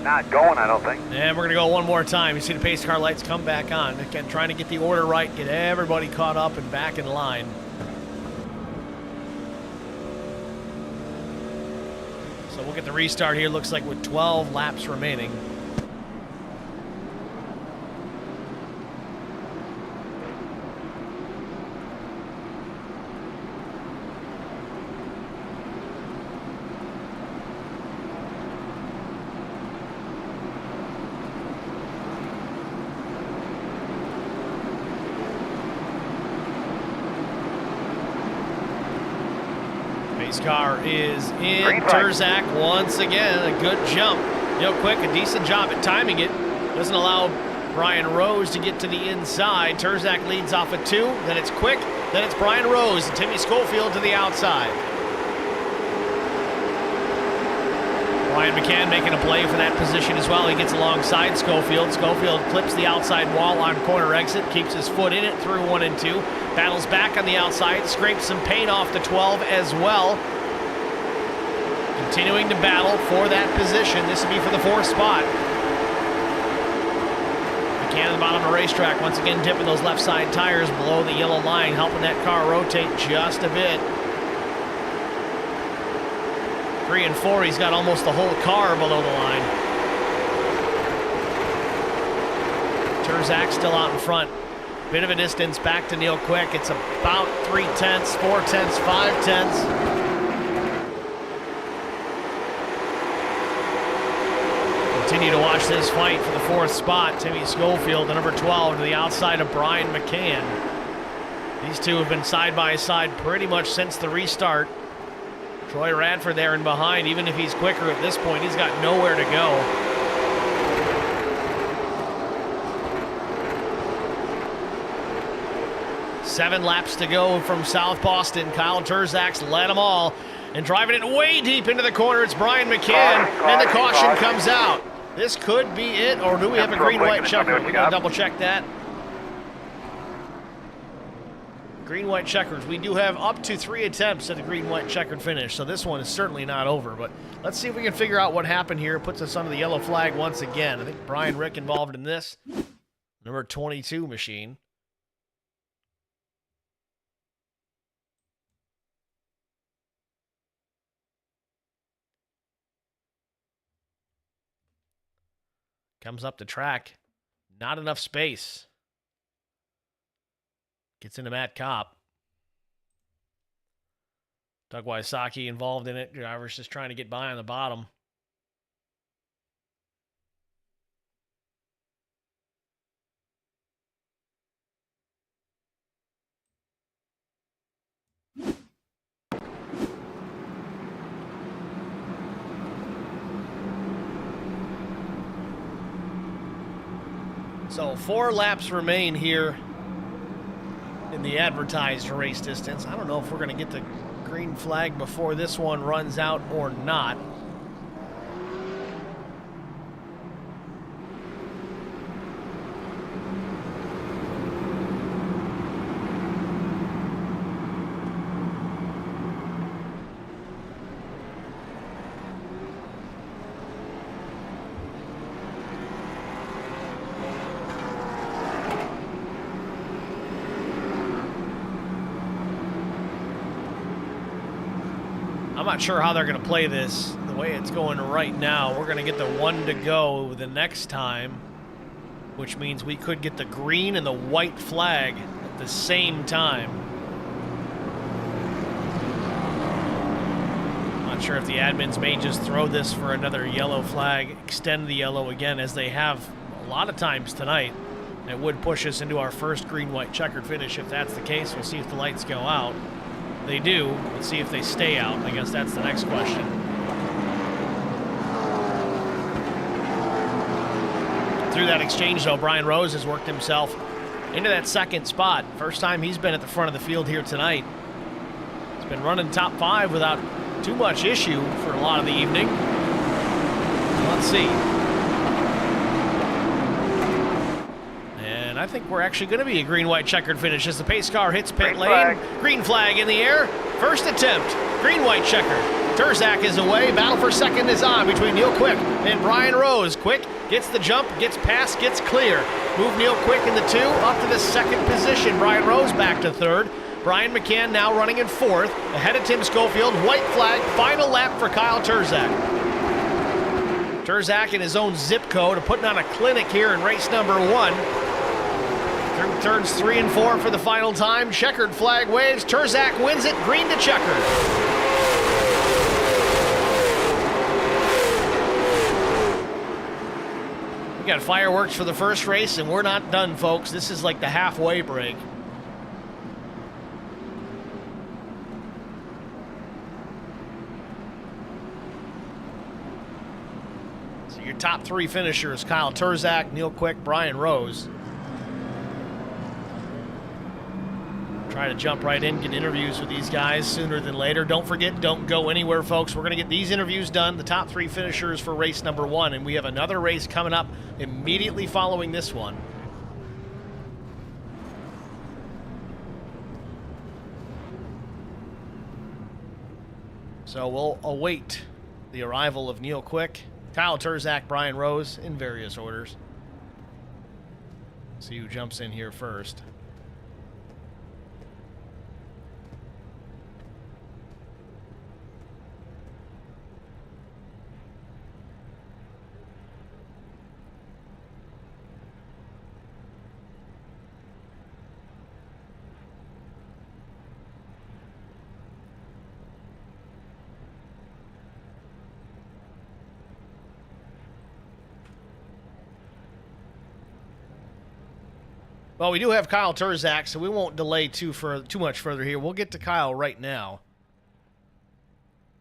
Not going, I don't think. And we're going to go one more time. You see the pace car lights come back on. Again, trying to get the order right, get everybody caught up and back in line. So we'll get the restart here, looks like with 12 laps remaining. Pace car is in. Green flag. Turzak once again, a good jump. Real quick, a decent job at timing it. Doesn't allow Brian Rose to get to the inside. Turzak leads off at 2, then it's Quick, then it's Brian Rose and Timmy Schofield to the outside. Brian McCann making a play for that position as well. He gets alongside Schofield. Schofield clips the outside wall on corner exit, keeps his foot in it through 1 and 2. Battles back on the outside, scrapes some paint off the 12 as well. Continuing to battle for that position. This will be for the 4th spot. McCann at the bottom of the racetrack, once again dipping those left side tires below the yellow line, helping that car rotate just a bit. 3 and 4, he's got almost the whole car below the line. Turzak still out in front. Bit of a distance back to Neil Quick. It's about 3/10, 4/10, 5/10. Continue to watch this fight for the 4th spot. Timmy Schofield, the number 12, to the outside of Brian McCann. These two have been side by side pretty much since the restart. Troy Radford there and behind. Even if he's quicker at this point, he's got nowhere to go. Seven laps to go from South Boston. Kyle Turzak's led them all. And driving it way deep into the corner, it's Brian McCann. And the caution comes out. This could be it, or do we have a green-white checker? We're going to double-check that. Green-white checkers. We do have up to 3 attempts at a green-white checkered finish, so this one is certainly not over. But let's see if we can figure out what happened here. Puts us under the yellow flag once again. I think Brian Rick involved in this. Number 22 machine. Comes up the track. Not enough space. Gets into Matt Kopp. Doug Wysocki involved in it. Driver's just trying to get by on the bottom. So 4 laps remain here in the advertised race distance. I don't know if we're going to get the green flag before this one runs out or not. I'm not sure how they're going to play this. The way it's going right now, we're going to get the 1 to go the next time, which means we could get the green and the white flag at the same time. Not sure if the admins may just throw this for another yellow flag, extend the yellow again, as they have a lot of times tonight. It would push us into our first green-white checkered finish. If that's the case, we'll see if the lights go out. They do. Let's see if they stay out. I guess that's the next question. Through that exchange, though, Brian Rose has worked himself into that 2nd spot. First time he's been at the front of the field here tonight. He's been running top 5 without too much issue for a lot of the evening. Let's see. I think we're actually going to be a green-white checkered finish as the pace car hits pit lane. Green flag in the air. First attempt. Green-white checkered. Turzak is away. Battle for second is on between Neil Quick and Brian Rose. Quick gets the jump, gets past, gets clear. Move Neil Quick in the 2 up to the 2nd position. Brian Rose back to 3rd. Brian McCann now running in 4th. Ahead of Tim Schofield. White flag. Final lap for Kyle Turzak. Turzak in his own zip code, putting on a clinic here in race number 1. Through turns 3 and 4 for the final time. Checkered flag waves. Turzak wins it. Green to checkered. We got fireworks for the first race, and we're not done, folks. This is like the halfway break. So your top 3 finishers, Kyle Turzak, Neil Quick, Brian Rose. Try to jump right in, get interviews with these guys sooner than later. Don't forget, don't go anywhere, folks. We're going to get these interviews done, the top 3 finishers for race number 1, and we have another race coming up immediately following this one. So we'll await the arrival of Neil Quick, Kyle Turzak, Brian Rose in various orders. See who jumps in here first. Well, we do have Kyle Turzak, so we won't delay too much further here. We'll get to Kyle right now.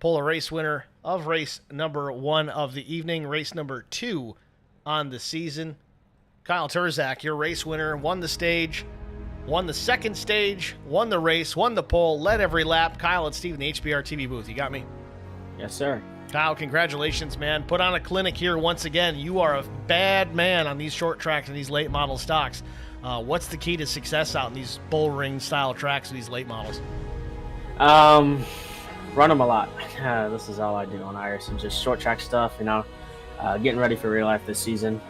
Pull a race winner of race number 1 of the evening, race number 2 on the season. Kyle Turzak, your race winner, won the stage, won the second stage, won the race, won the pole, led every lap. Kyle and Steve in the HBR TV booth. You got me? Yes, sir. Kyle, congratulations, man. Put on a clinic here once again. You are a bad man on these short tracks and these late model stocks. What's the key to success out in these bull ring style tracks with these late models? Run them a lot. This is all I do on Iris, and just short track stuff, you know. Getting ready for real life this season,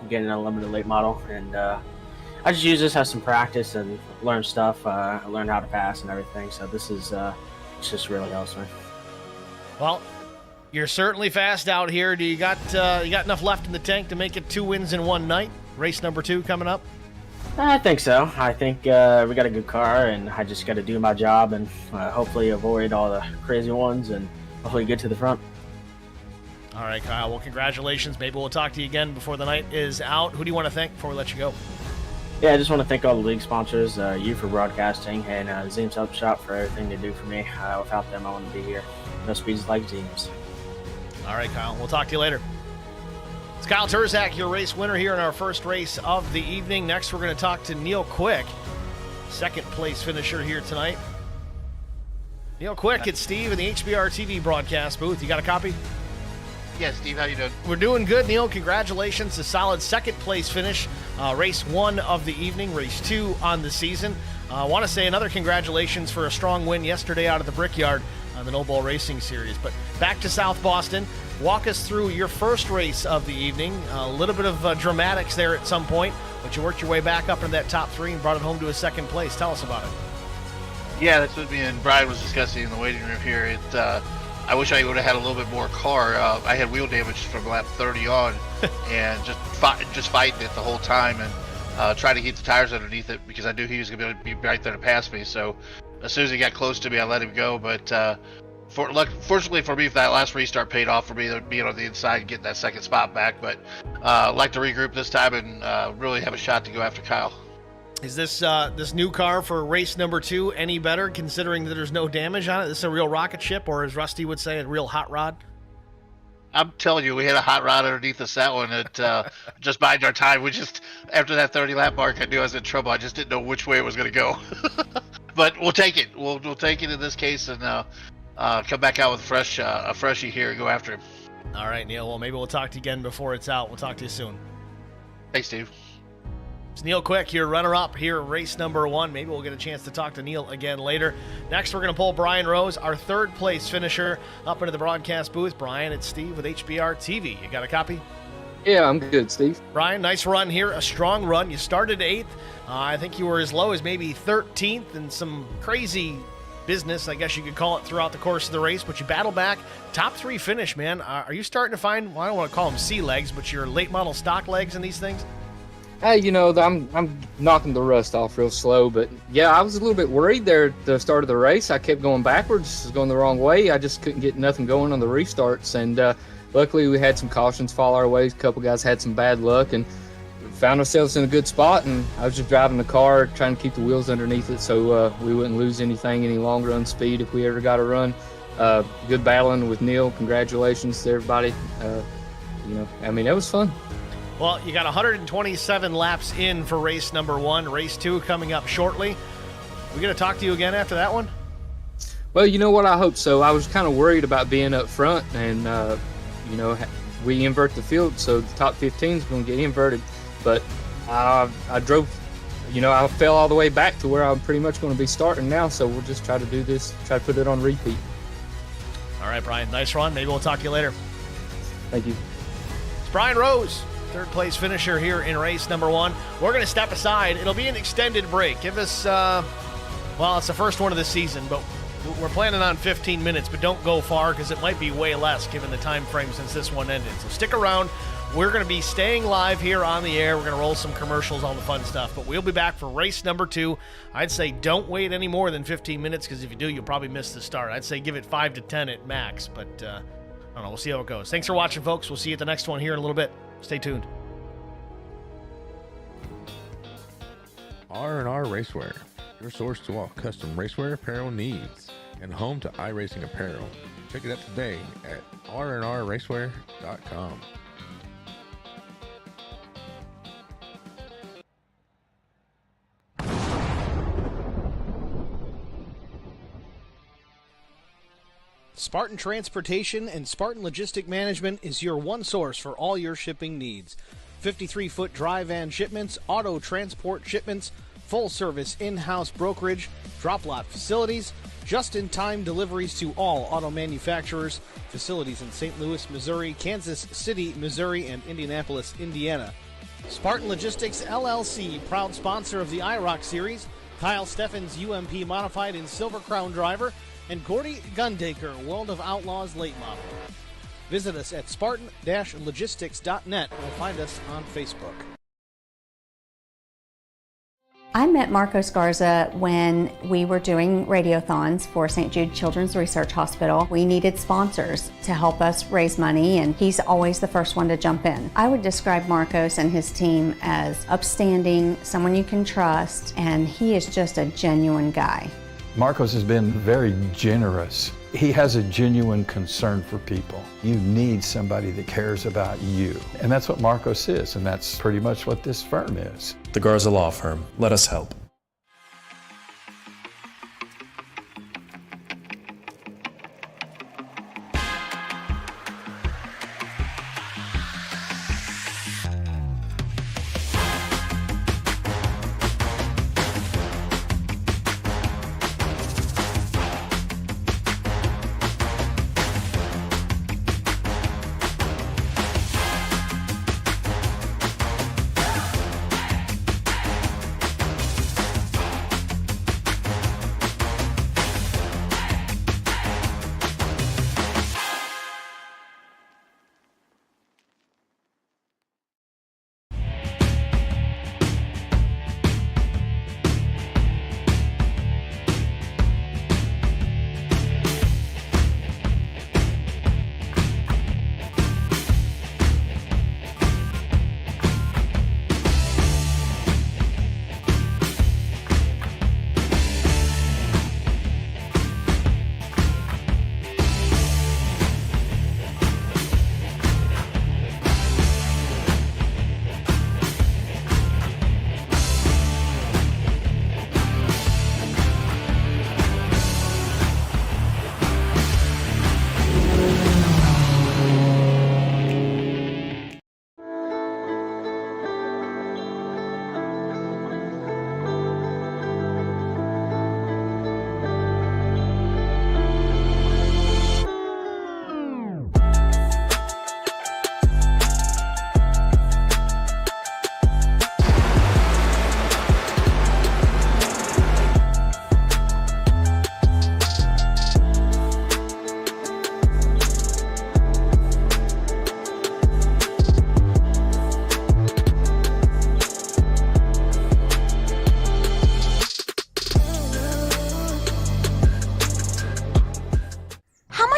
getting a limited late model, and I just use this as some practice and learn stuff, learn how to pass and everything. So this is it's just really helps me. Well, you're certainly fast out here. Do you got enough left in the tank to make it 2 wins in one night? Race number 2 coming up. I think so. I think we got a good car, and I just got to do my job and hopefully avoid all the crazy ones and hopefully get to the front. All right, Kyle. Well, congratulations. Maybe we'll talk to you again before the night is out. Who do you want to thank before we let you go? Yeah, I just want to thank all the league sponsors, you for broadcasting, and Zeem's Help Shop for everything they do for me. Without them, I wouldn't be here. No speeds like Zeem's. All right, Kyle. We'll talk to you later. It's Kyle Turzak, your race winner here in our first race of the evening. Next, we're going to talk to Neil Quick, second place finisher here tonight. Neil Quick, it's Steve in the HBR TV broadcast booth. You got a copy? Yeah, Steve, how you doing? We're doing good, Neil. Congratulations. A solid second place finish. Race 1 of the evening, race 2 on the season. I want to say another congratulations for a strong win yesterday out of the Brickyard on the No Ball Racing Series. But back to South Boston. Walk us through your first race of the evening. A little bit of dramatics there at some point, but you worked your way back up into that top 3 and brought it home to a second place. Tell us about it. Yeah, that's what me and Brian was discussing in the waiting room here. I wish I would have had a little bit more car. I had wheel damage from lap 30 on, and just fighting it the whole time and trying to keep the tires underneath it because I knew he was going to be right there to pass me. So as soon as he got close to me, I let him go. But fortunately for me, that last restart paid off for me, being on the inside and getting that second spot back. But I'd like to regroup this time and really have a shot to go after Kyle. Is this new car for race number 2 any better, considering that there's no damage on it? This is a real rocket ship, or as Rusty would say, a real hot rod? I'm telling you, we had a hot rod underneath us that one. It just bided our time. We just, after that 30 lap mark, I knew I was in trouble. I just didn't know which way it was going to go. But we'll take it. We'll take it in this case and come back out with a freshie here and go after him. All right, Neil. Well, maybe we'll talk to you again before it's out. We'll talk to you soon. Thanks, Steve. It's Neil Quick, your runner-up here at race number 1. Maybe we'll get a chance to talk to Neil again later. Next, we're going to pull Brian Rose, our third place finisher, up into the broadcast booth. Brian, it's Steve with HBR TV. You got a copy? Yeah, I'm good, Steve. Brian, nice run here, a strong run. You started 8th. I think you were as low as maybe 13th and some crazy business, I guess you could call it, throughout the course of the race, but you battle back. Top 3 finish, man. Are you starting to find, well, I don't want to call them C legs, but your late model stock legs in these things? Hey, I'm knocking the rust off real slow, but yeah, I was a little bit worried there at the start of the race. I kept going backwards, going the wrong way. I just couldn't get nothing going on the restarts, and luckily we had some cautions fall our way. A couple guys had some bad luck and found ourselves in a good spot, and I was just driving the car, trying to keep the wheels underneath it so we wouldn't lose anything any long run speed if we ever got a run. Good battling with Neil. Congratulations to everybody. I mean, it was fun. Well, you got 127 laps in for race number 1. Race 2 coming up shortly. We going to talk to you again after that one? Well, you know what? I hope so. I was kind of worried about being up front, and we invert the field, so the top 15 is going to get inverted. But I drove, I fell all the way back to where I'm pretty much going to be starting now. So we'll just try to do this, try to put it on repeat. All right, Brian. Nice run. Maybe we'll talk to you later. Thank you. It's Brian Rose, third place finisher here in race number 1. We're going to step aside. It'll be an extended break. Give us, it's the first one of the season, but we're planning on 15 minutes, but don't go far because it might be way less given the time frame since this one ended. So stick around. We're going to be staying live here on the air. We're going to roll some commercials, all the fun stuff, but we'll be back for race number 2. I'd say don't wait any more than 15 minutes because if you do, you'll probably miss the start. I'd say give it 5 to 10 at max, but I don't know. We'll see how it goes. Thanks for watching, folks. We'll see you at the next one here in a little bit. Stay tuned. R&R Racewear, your source to all custom racewear apparel needs, and home to iRacing apparel. Check it out today at rnrracewear.com. Spartan Transportation and Spartan Logistic Management is your one source for all your shipping needs. 53-foot dry van shipments, auto transport shipments, full-service in-house brokerage, drop lot facilities, just-in-time deliveries to all auto manufacturers, facilities in St. Louis, Missouri, Kansas City, Missouri, and Indianapolis, Indiana. Spartan Logistics, LLC, proud sponsor of the IROC Series, Kyle Steffens UMP Modified and Silver Crown Driver, and Gordy Gundaker, World of Outlaws Late Model. Visit us at spartan-logistics.net or find us on Facebook. I met Marcos Garza when we were doing radiothons for St. Jude Children's Research Hospital. We needed sponsors to help us raise money, and he's always the first one to jump in. I would describe Marcos and his team as upstanding, someone you can trust, and he is just a genuine guy. Marcos has been very generous. He has a genuine concern for people. You need somebody that cares about you. And that's what Marcos is, and that's pretty much what this firm is. The Garza Law Firm. Let us help.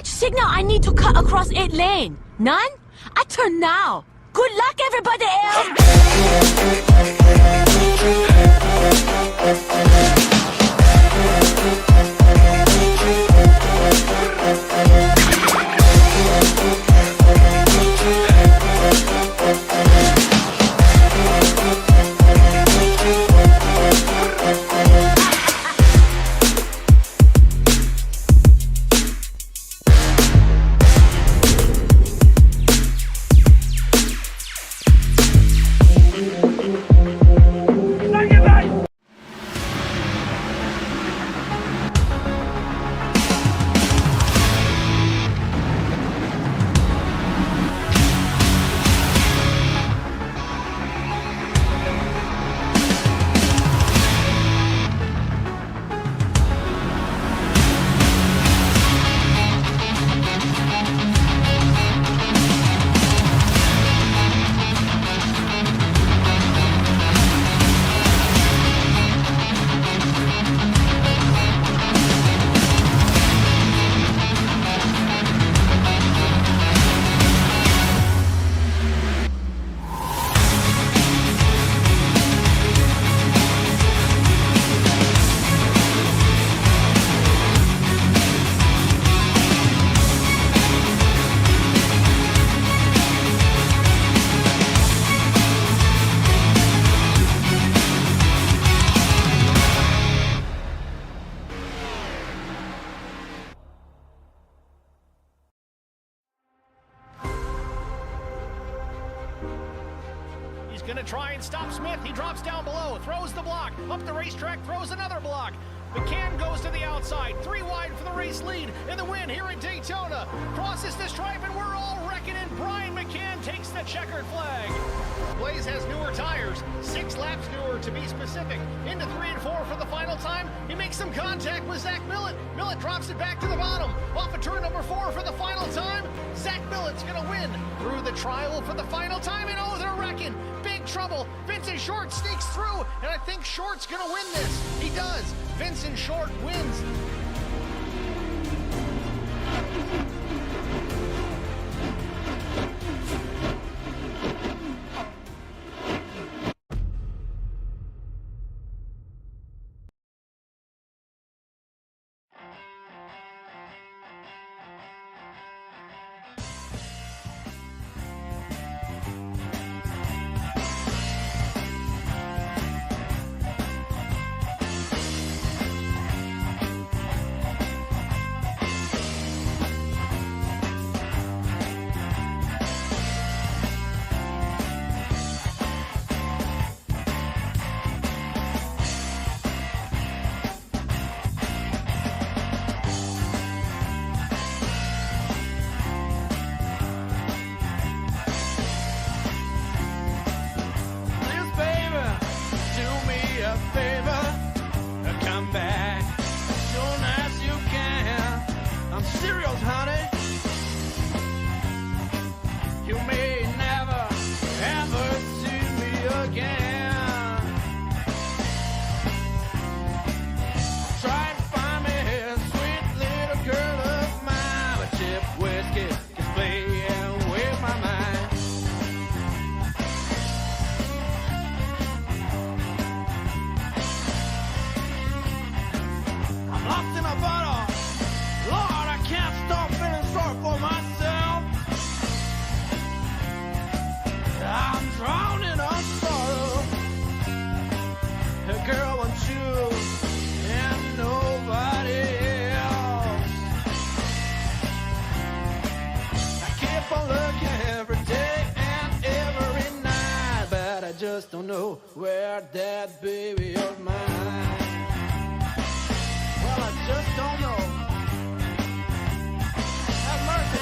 Signal I need to cut across 8 lane. None? I turn now. Good luck, everybody else. gonna try and stop Smith. He drops down below, throws the block, up the racetrack, throws another block. McCann goes to the outside, 3 wide for the race lead in the win here at Daytona. Crosses the stripe and we're all wrecking, and Brian McCann takes the checkered flag. Blaze has newer tires, 6 laps newer to be specific. Into 3 and 4 for the final time. He makes some contact with Zach Millett. Millett drops it back to the bottom. Off of turn number 4 for the final time. Zach Millett's gonna win through the trial for the final time, and oh, they're wrecking. Big trouble. Vincent Short sneaks through, and I think Short's gonna win this. He does. Vincent Short wins. Just don't know where that baby of mine. Well, I just don't know. Have mercy,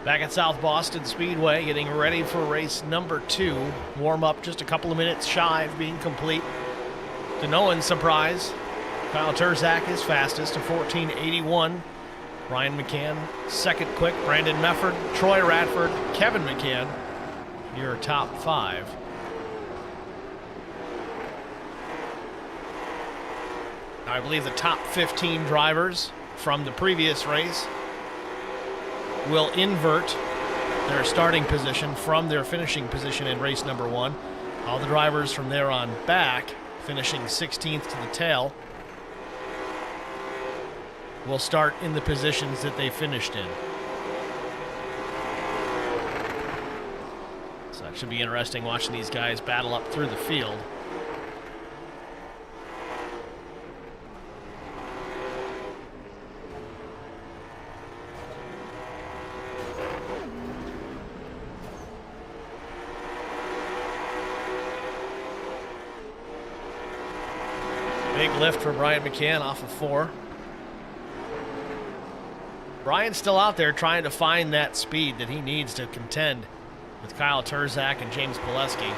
Back at South Boston Speedway, getting ready for race number 2. Warm-up just a couple of minutes shy of being complete. To no one's surprise, Kyle Terzak is fastest to 14.81. Brian McCann, second quick. Brandon Mefford, Troy Radford, Kevin McCann, your top 5. I believe the top 15 drivers from the previous race will invert their starting position from their finishing position in race number 1. All the drivers from there on back, finishing 16th to the tail, will start in the positions that they finished in. So it should be interesting watching these guys battle up through the field. Big lift for Brian McCann off of 4. Brian's still out there trying to find that speed that he needs to contend with Kyle Terzak and James Pileski.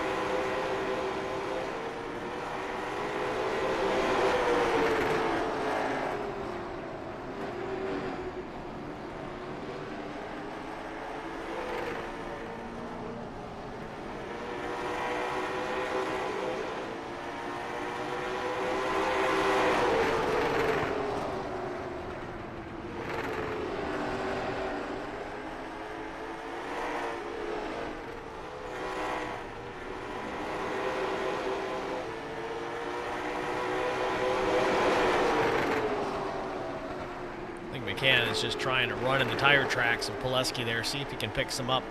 McCann is just trying to run in the tire tracks of Pileski there, see if he can pick some up.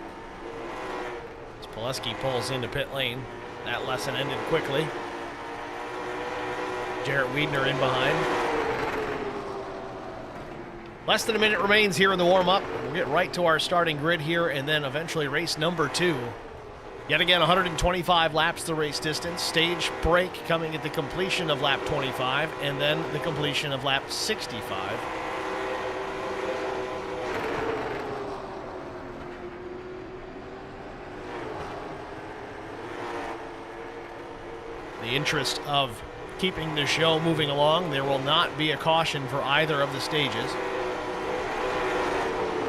As Pileski pulls into pit lane, that lesson ended quickly. Jarrett Wiedner in behind. Less than a minute remains here in the warm-up. We'll get right to our starting grid here and then eventually race number 2. Yet again, 125 laps the race distance. Stage break coming at the completion of lap 25 and then the completion of lap 65. The interest of keeping the show moving along, there will not be a caution for either of the stages.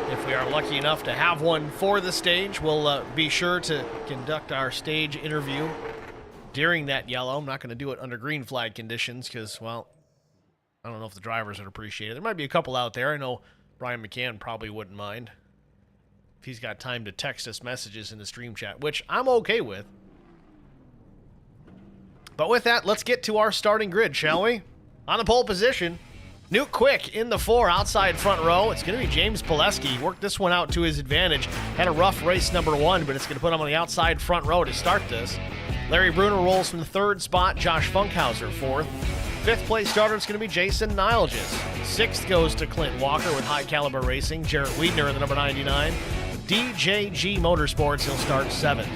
If we are lucky enough to have one for the stage, we'll be sure to conduct our stage interview during that yellow. I'm not going to do it under green flag conditions because, well, I don't know if the drivers would appreciate it. There might be a couple out there. I know Brian McCann probably wouldn't mind if he's got time to text us messages in the stream chat, which I'm okay with. But with that, let's get to our starting grid, shall we? On the pole position, Nuke Quick in the 4, outside front row. It's going to be James Pileski. Worked this one out to his advantage. Had a rough race number 1, but it's going to put him on the outside front row to start this. Larry Bruner rolls from the 3rd spot. Josh Funkhauser 4th. 5th place starter is going to be Jason Nilges. 6th goes to Clint Walker with High Caliber Racing. Jarrett Wiedner in the number 99. DJG Motorsports, he'll start 7th.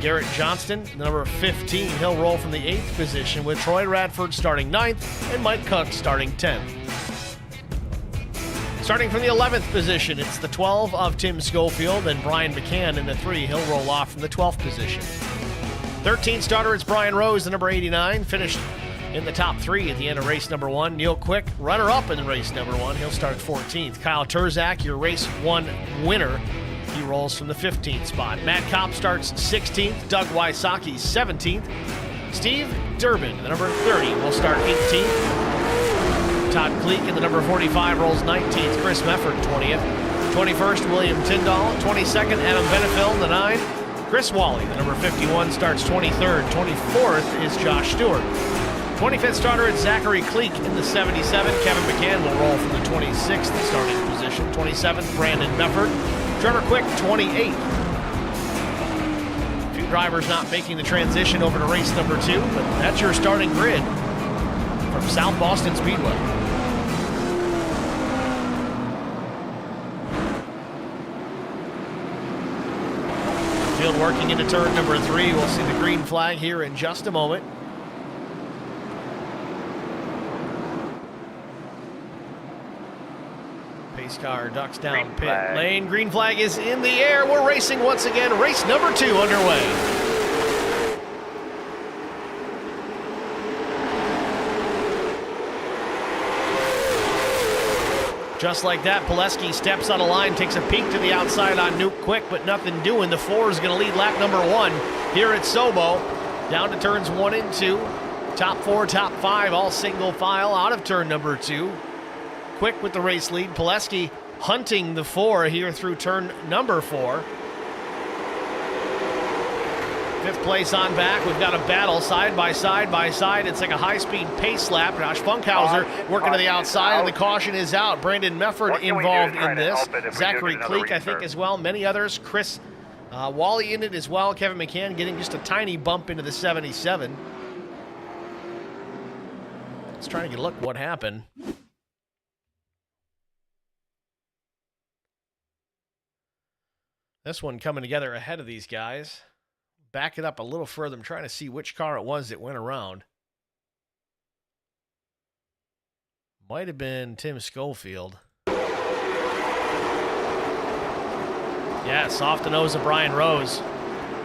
Garrett Johnston, the number 15, he'll roll from the 8th position with Troy Radford starting 9th and Mike Cook starting 10th. Starting from the 11th position, it's the 12 of Tim Schofield and Brian McCann in the 3. He'll roll off from the 12th position. 13th starter, it's Brian Rose, the number 89, finished in the top 3 at the end of race number 1. Neil Quick, runner-up in race number 1. He'll start 14th. Kyle Terzak, your race 1 winner. He rolls from the 15th spot. Matt Kopp starts 16th. Doug Wysocki 17th. Steve Durbin, the number 30, will start 18th. Todd Kleek in the number 45 rolls 19th. Chris Mefford 20th. 21st, William Tyndall. 22nd, Adam Benefil, the 9. Chris Wally, the number 51, starts 23rd. 24th is Josh Stewart. 25th starter is Zachary Kleek in the 77. Kevin McCann will roll from the 26th starting position. 27th, Brandon Mefford. Trevor Quick, 28th. A few drivers not making the transition over to race number 2, but that's your starting grid from South Boston Speedway. Field working into turn number 3. We'll see the green flag here in just a moment. Pace car ducks down Green pit flag. lane. Green flag is in the air. We're racing once again. Race number 2 underway. Just like that, Pileski steps on a line, takes a peek to the outside on Nuke Quick, but nothing doing. The 4 is going to lead lap number 1 here at SOBO. Down to turns 1 and 2. Top 4, top 5, all single file out of turn number 2. Quick with the race lead. Pileski hunting the 4 here through turn number 4. 5th place on back. We've got a battle side by side by side. It's like a high-speed pace lap. Josh Funkhauser working to the outside, and the caution is out. Brandon Mefford involved in this. Zachary Cleek, I think, as well. Many others. Chris Wally in it as well. Kevin McCann getting just a tiny bump into the 77. Let's try to get a look what happened. This one coming together ahead of these guys. Back it up a little further. I'm trying to see which car it was that went around. Might have been Tim Schofield. Yeah, soft to nose of Brian Rose.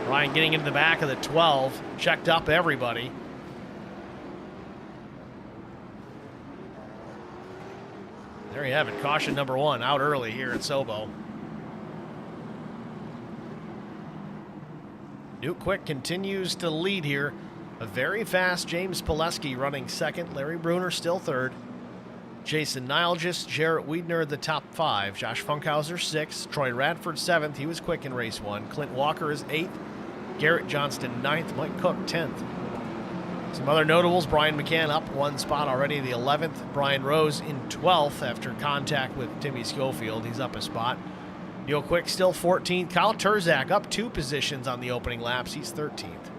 Brian getting into the back of the 12. Checked up everybody. There you have it. Caution number 1 out early here at SOBO. Nuke Quick continues to lead here. A very fast James Pileski running 2nd. Larry Bruner still 3rd. Jason Nilgis, Jarrett Wiedner the top 5. Josh Funkhauser 6th. Troy Radford 7th. He was quick in race 1. Clint Walker is 8th. Garrett Johnston 9th. Mike Cook 10th. Some other notables. Brian McCann up 1 spot already. The 11th. Brian Rose in 12th after contact with Timmy Schofield. He's up a spot. Neil Quick still 14th. Kyle Turzak up 2 positions on the opening laps. He's 13th.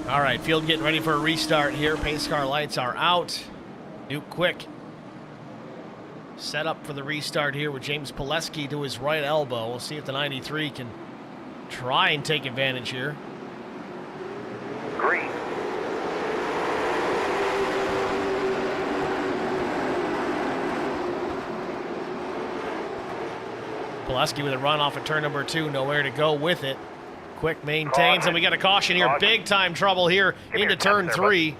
All right, field getting ready for a restart here. Pace car lights are out. Nuke Quick set up for the restart here with James Pileski to his right elbow. We'll see if the 93 can try and take advantage here. Green. Pileski with a run off of turn number 2. Nowhere to go with it. Quick maintains, and we got a caution here. Big time trouble here into turn 3.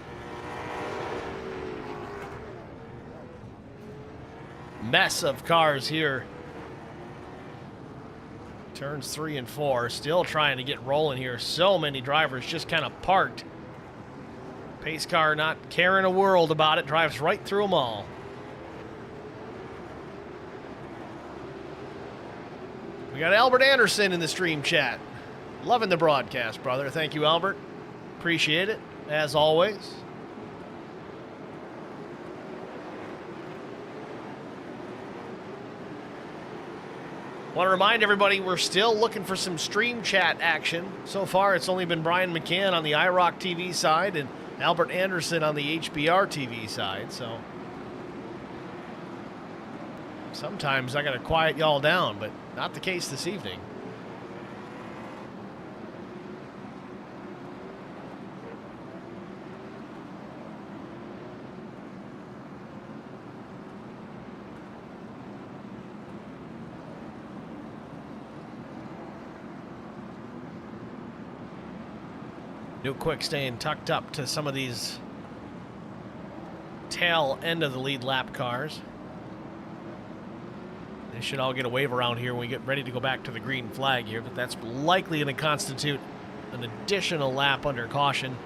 Mess of cars here. Turns 3 and 4. Still trying to get rolling here. So many drivers just kind of parked. Pace car not caring a world about it. Drives right through them all. We got Albert Anderson in the stream chat. Loving the broadcast, brother. Thank you, Albert. Appreciate it, as always. Want to remind everybody we're still looking for some stream chat action. So far, it's only been Brian McCann on the IROC TV side and Albert Anderson on the HBR TV side. So sometimes I got to quiet y'all down, but not the case this evening. New Quick staying tucked up to some of these tail end of the lead lap cars. They should all get a wave around here when we get ready to go back to the green flag here, but that's likely going to constitute an additional lap under caution.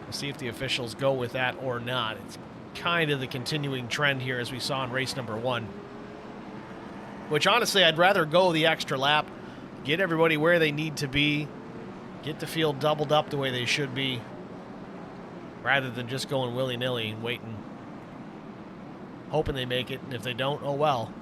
We'll see if the officials go with that or not. It's kind of the continuing trend here as we saw in race number 1. Which honestly, I'd rather go the extra lap, get everybody where they need to be, get the field doubled up the way they should be, rather than just going willy-nilly and waiting, hoping they make it, and if they don't, oh well.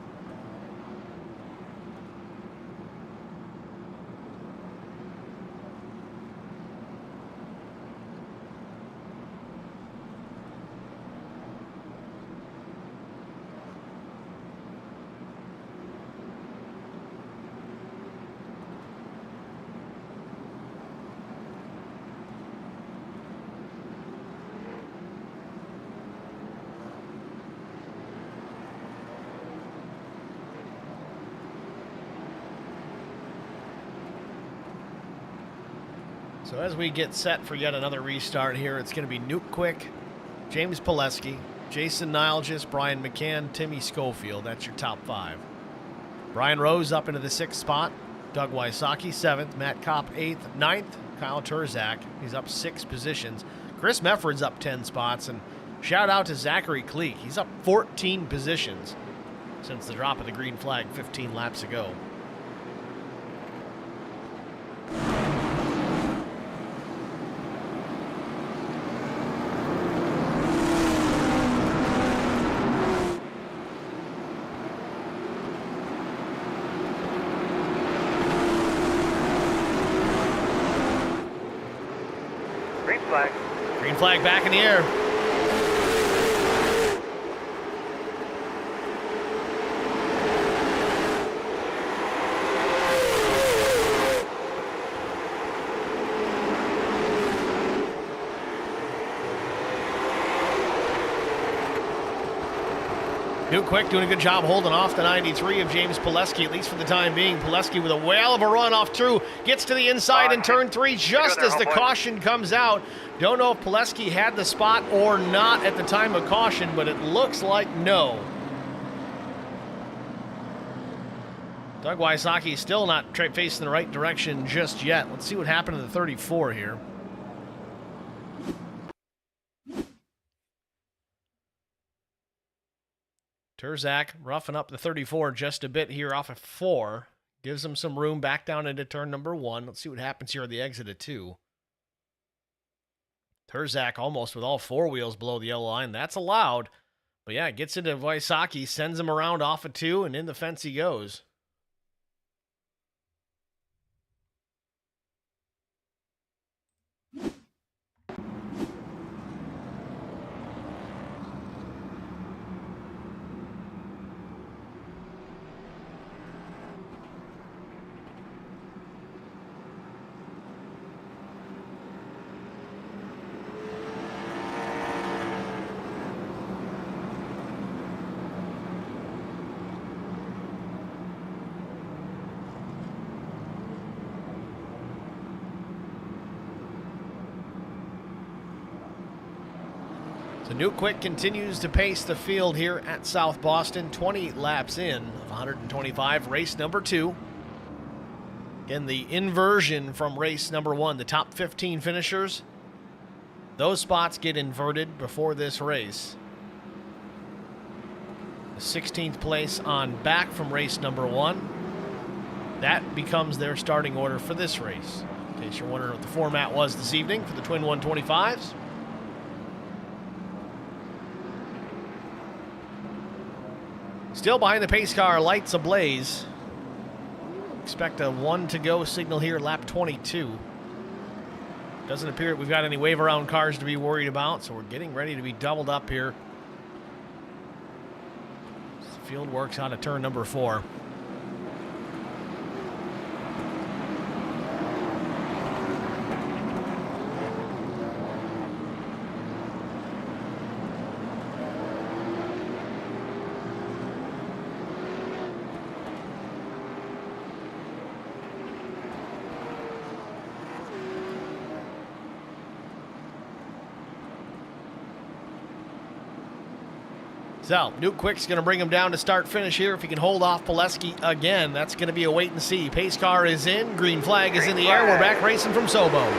So as we get set for yet another restart here, it's going to be Nuke Quick, James Pileski, Jason Nilgis, Brian McCann, Timmy Schofield. That's your top 5. Brian Rose up into the 6th spot. Doug Wysocki 7th. Matt Kopp 8th. 9th, Kyle Turzak. He's up 6 positions. Chris Mefford's up 10 spots. And shout out to Zachary Cleek. He's up 14 positions since the drop of the green flag 15 laps ago. Green flag back in the air. New Quick doing a good job holding off the 93 of James Pileski, at least for the time being. Pileski with a whale of a run off through, gets to the inside in turn 3 just as the caution comes out. Don't know if Pileski had the spot or not at the time of caution, but it looks like no. Doug Wysocki still not facing the right direction just yet. Let's see what happened to the 34 here. Turzak roughing up the 34 just a bit here off of 4. Gives him some room back down into turn number 1. Let's see what happens here at the exit of 2. Turzak almost with all 4 wheels below the yellow line. That's allowed. But yeah, gets into Wysocki, sends him around off of 2, and in the fence he goes. So New Quick continues to pace the field here at South Boston. 20 laps in of 125, race number 2. Again, the inversion from race number 1, the top 15 finishers, those spots get inverted before this race. The 16th place on back from race number 1, that becomes their starting order for this race. In case you're wondering what the format was this evening for the Twin 125s. Still behind the pace car, lights ablaze. Expect a 1 to go signal here, lap 22. Doesn't appear that we've got any wave around cars to be worried about, so we're getting ready to be doubled up here. The field works out of turn number 4. So, Nuke Quick's going to bring him down to start finish here. If he can hold off Pileski again, that's going to be a wait and see. Pace car is in. Green flag is in the air. We're back racing from SOBO.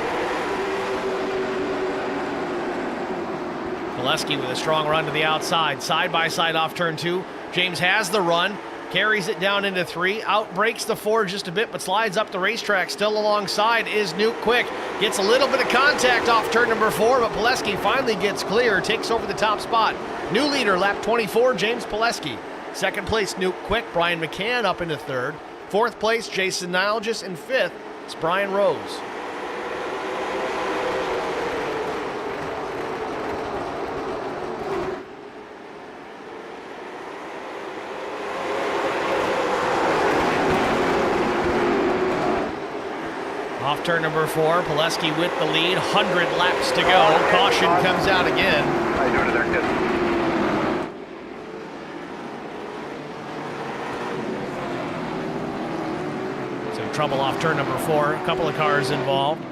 Pileski with a strong run to the outside. Side by side off turn 2. James has the run. Carries it down into 3. Out breaks the 4 just a bit, but slides up the racetrack. Still alongside is Nuke Quick. Gets a little bit of contact off turn number 4, but Pileski finally gets clear. Takes over the top spot. New leader, lap 24, James Pileski. Second place, Nuke Quick. Brian McCann up into 3rd. 4th place, Jason Nilgis. And 5th, it's Brian Rose. Off turn number 4, Pileski with the lead, 100 laps to go. Caution comes out again. How you doing there, kid? Some trouble off turn number 4, a couple of cars involved.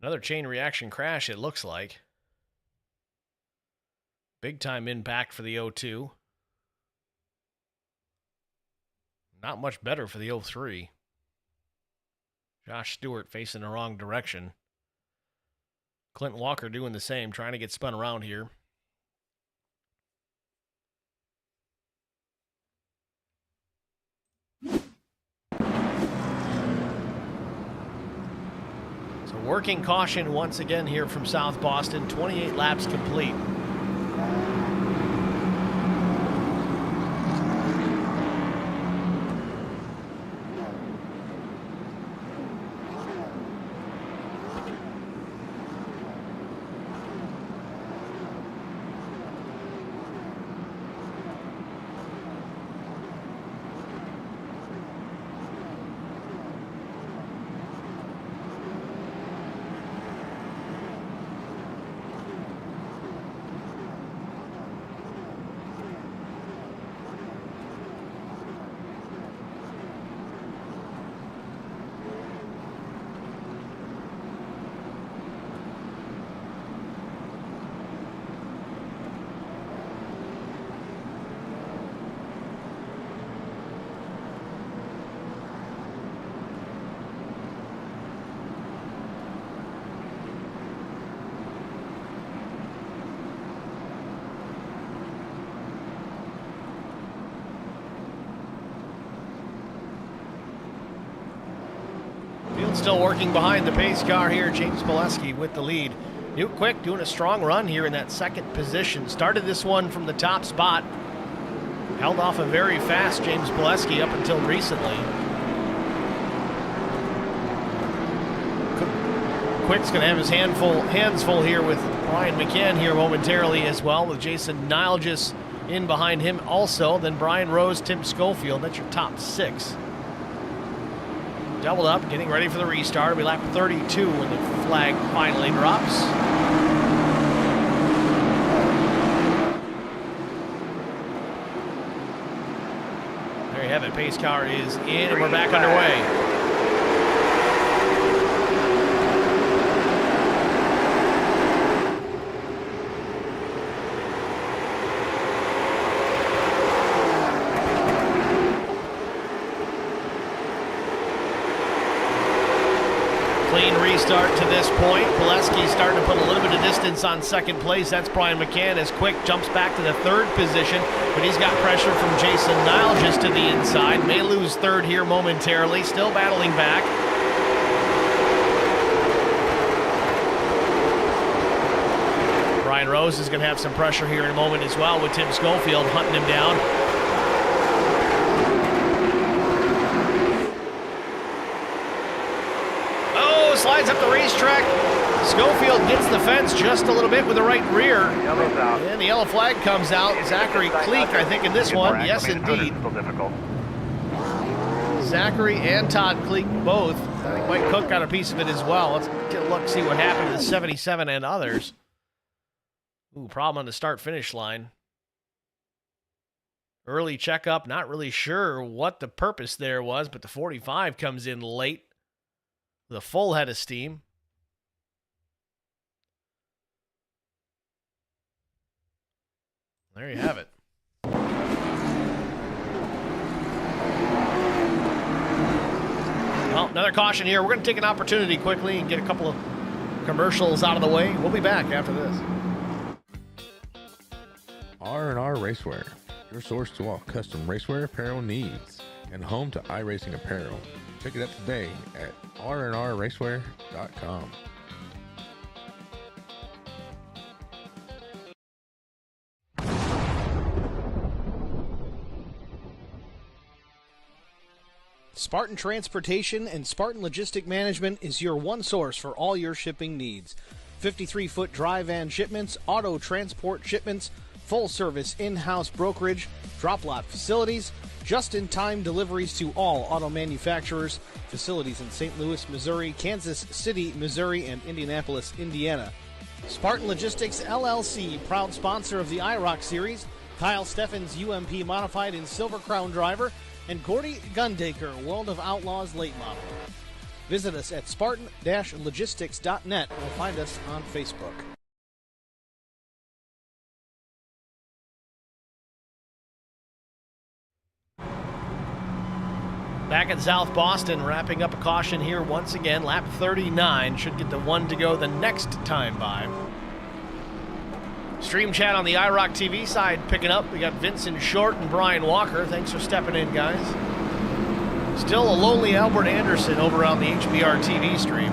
Another chain reaction crash, it looks like. Big time impact for the 02. Not much better for the 03. Josh Stewart facing the wrong direction. Clint Walker doing the same, trying to get spun around here. Working caution once again here from South Boston. 28 laps complete. Still working behind the pace car here. James Pileski with the lead. Nuke Quick doing a strong run here in that second position. Started this one from the top spot. Held off a very fast James Pileski up until recently. Quick's going to have his hands full here with Brian McCann here momentarily as well, with Jason Nilgis in behind him also. Then Brian Rose, Tim Schofield. That's your top 6. Doubled up, getting ready for the restart. It'll be lap 32 when the flag finally drops. There you have it. Pace car is in, and we're back underway. Clean restart to this point. Pileski starting to put a little bit of distance on second place. That's Brian McCann as Quick jumps back to the 3rd position, but he's got pressure from Jason Nilgis to the inside. May lose 3rd here momentarily. Still battling back. Brian Rose is going to have some pressure here in a moment as well, with Tim Schofield hunting him down. Slides up the racetrack. Schofield gets the fence just a little bit with the right rear. And the yellow flag comes out. Zachary Cleek, I think, in this one. Yes, indeed. Zachary and Todd Cleek both. I think Mike Cook got a piece of it as well. Let's get a look, see what happened to the 77 and others. Ooh, problem on the start-finish line. Early checkup, not really sure what the purpose there was, but the 45 comes in late with a full head of steam. There you have it. Well, another caution here. We're going to take an opportunity quickly and get a couple of commercials out of the way. We'll be back after this. R&R Racewear, your source to all custom racewear apparel needs, and home to iRacing apparel. Check it out today at rnrracewear.com. Spartan Transportation and Spartan Logistic Management is your one source for all your shipping needs. 53-foot dry van shipments, auto transport shipments, full-service in-house brokerage, drop-lot facilities, just-in-time deliveries to all auto manufacturers, facilities in St. Louis, Missouri, Kansas City, Missouri, and Indianapolis, Indiana. Spartan Logistics, LLC, proud sponsor of the IROC Series, Kyle Steffens UMP Modified and Silver Crown Driver, and Gordy Gundaker, World of Outlaws Late Model. Visit us at spartan-logistics.net or find us on Facebook. Back at South Boston, wrapping up a caution here once again. Lap 39 should get the one to go the next time by. Stream chat on the IROC TV side picking up. We got Vincent Short and Brian Walker. Thanks for stepping in, guys. Still a lonely Albert Anderson over on the HBR TV stream.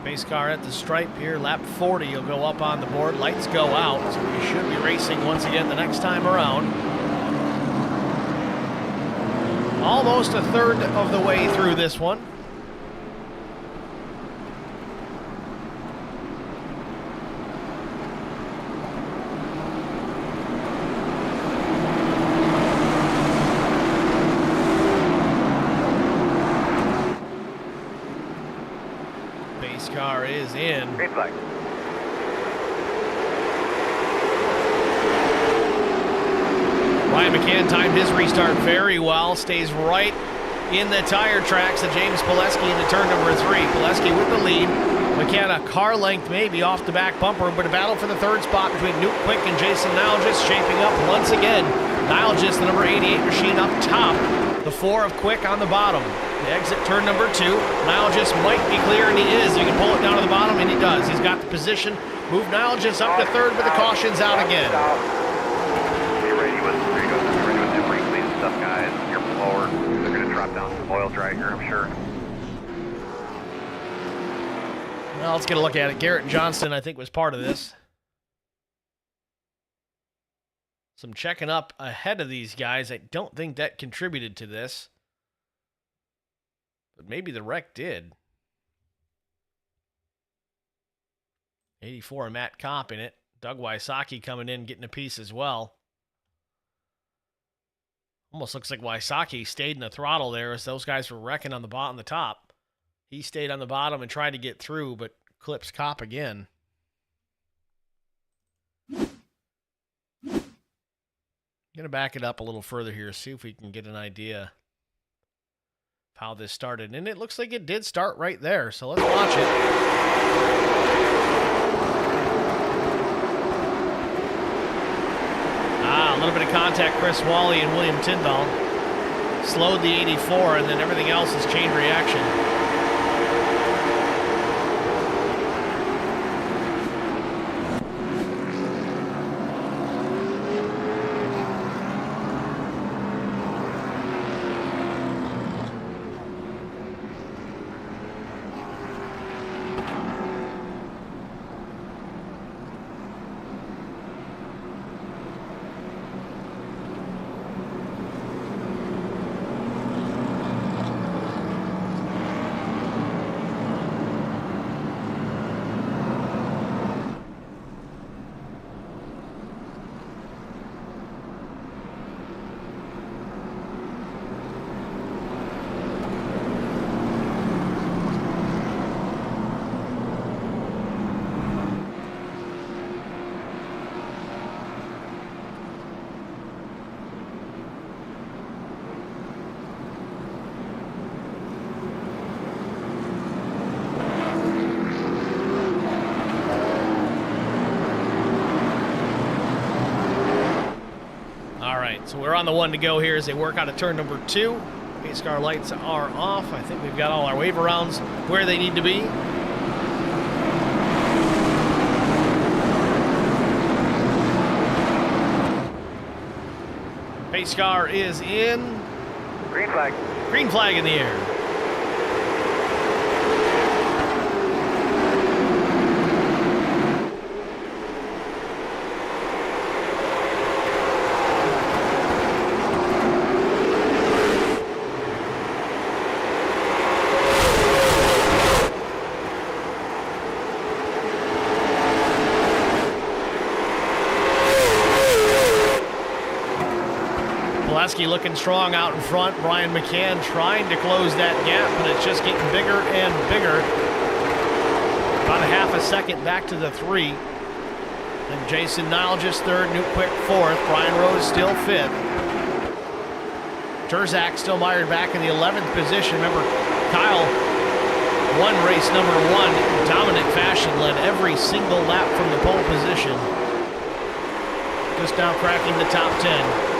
Pace car at the stripe here. Lap 40 will go up on the board. Lights go out, so we should be racing once again the next time around. Almost a third of the way through this one. Pace car is in. Green flag. Ryan McCann timed his restart very well. Stays right in the tire tracks of James Pileski into turn number 3. Pileski with the lead. McCann a car length maybe off the back bumper, but a battle for the third spot between Newt Quick and Jason Nalgis shaping up once again. Nalgis, the number 88 machine up top. The 4 of Quick on the bottom. The exit turn number 2. Nalgis might be clear, and he is. You can pull it down to the bottom, and he does. He's got the position. Move Nalgis up to third, but the caution's out again. Stuff, guys. You're forward. They're going to drop down some oil dry here, I'm sure. Well, let's get a look at it. Garrett Johnston, I think, was part of this. Some checking up ahead of these guys. I don't think that contributed to this. But maybe the wreck did. 84 Matt Kopp in it. Doug Wysocki coming in, getting a piece as well. Almost looks like Wysocki stayed in the throttle there as those guys were wrecking on the bottom, the top. He stayed on the bottom and tried to get through, but clips Kopp again. Going to back it up a little further here, see if we can get an idea of how this started. And it looks like it did start right there, so let's watch it. A little bit of contact, Chris Wally and William Tyndall. Slowed the 84, and then everything else is chain reaction. So we're on the one to go here as they work out of turn number 2. Pace car lights are off. I think we've got all our wave arounds where they need to be. Pace car is in. Green flag. Green flag in the air. Looking strong out in front. Brian McCann trying to close that gap, but it's just getting bigger and bigger. About a half a second back to the 3. Then Jason Nile just 3rd, Newt Quick 4th. Brian Rose still 5th. Terzak still mired back in the 11th position. Remember, Kyle won race number 1 in dominant fashion, led every single lap from the pole position. Just now cracking the top 10.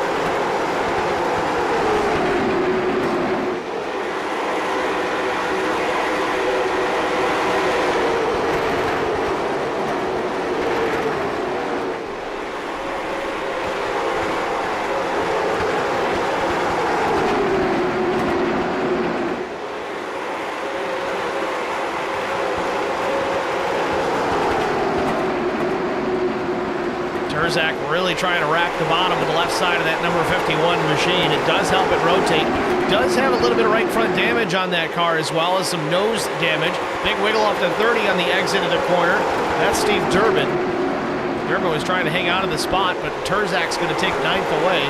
Really trying to rack the bottom of the left side of that number 51 machine. It does help it rotate. Does have a little bit of right front damage on that car as well as some nose damage. Big wiggle up to 30 on the exit of the corner. That's Steve Durbin. Durbin was trying to hang on to the spot, but Terzak's going to take 9th away.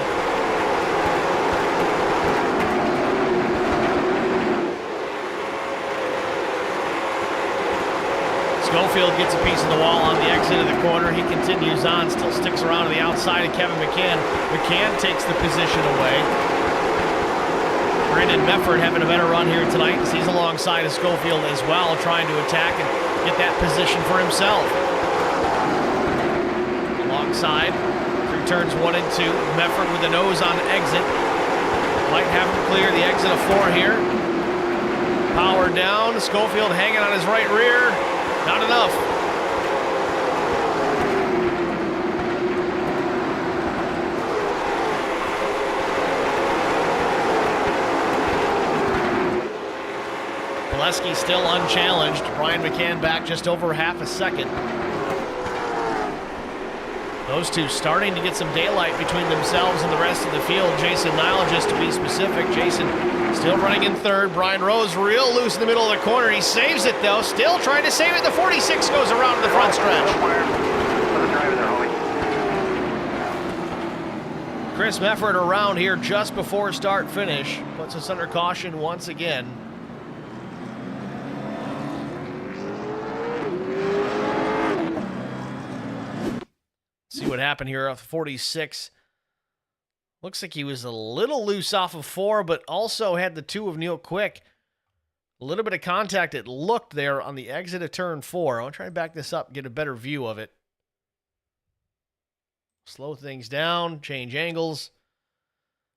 Schofield gets a piece of the wall on the exit of the corner. He continues on, still sticks around to the outside of Kevin McCann. McCann takes the position away. Brandon Mefford having a better run here tonight. He's alongside of Schofield as well, trying to attack and get that position for himself. Alongside, through turns 1 and 2, Mefford with the nose on exit. Might have him clear the exit of 4 here. Power down, Schofield hanging on his right rear. Not enough. Pileski still unchallenged. Brian McCann back just over half a second. Those two starting to get some daylight between themselves and the rest of the field. Jason Nile, just to be specific. Jason still running in 3rd. Brian Rose real loose in the middle of the corner. He saves it though. Still trying to save it. The 46 goes around to the front stretch. Chris Mefford around here just before start finish. Puts us under caution once again. See what happened here off 46. Looks like he was a little loose off of 4, but also had the 2 of Neil Quick. A little bit of contact, it looked there on the exit of turn 4. I'll try to back this up, get a better view of it. Slow things down, change angles.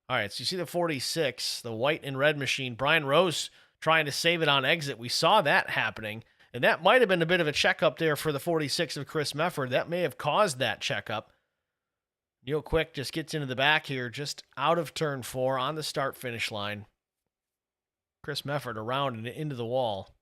All right, so you see the 46, the white and red machine. Brian Rose trying to save it on exit. We saw that happening. And that might have been a bit of a checkup there for the 46 of Chris Mefford. That may have caused that checkup. Neil Quick just gets into the back here, just out of turn 4 on the start-finish line. Chris Mefford around and into the wall.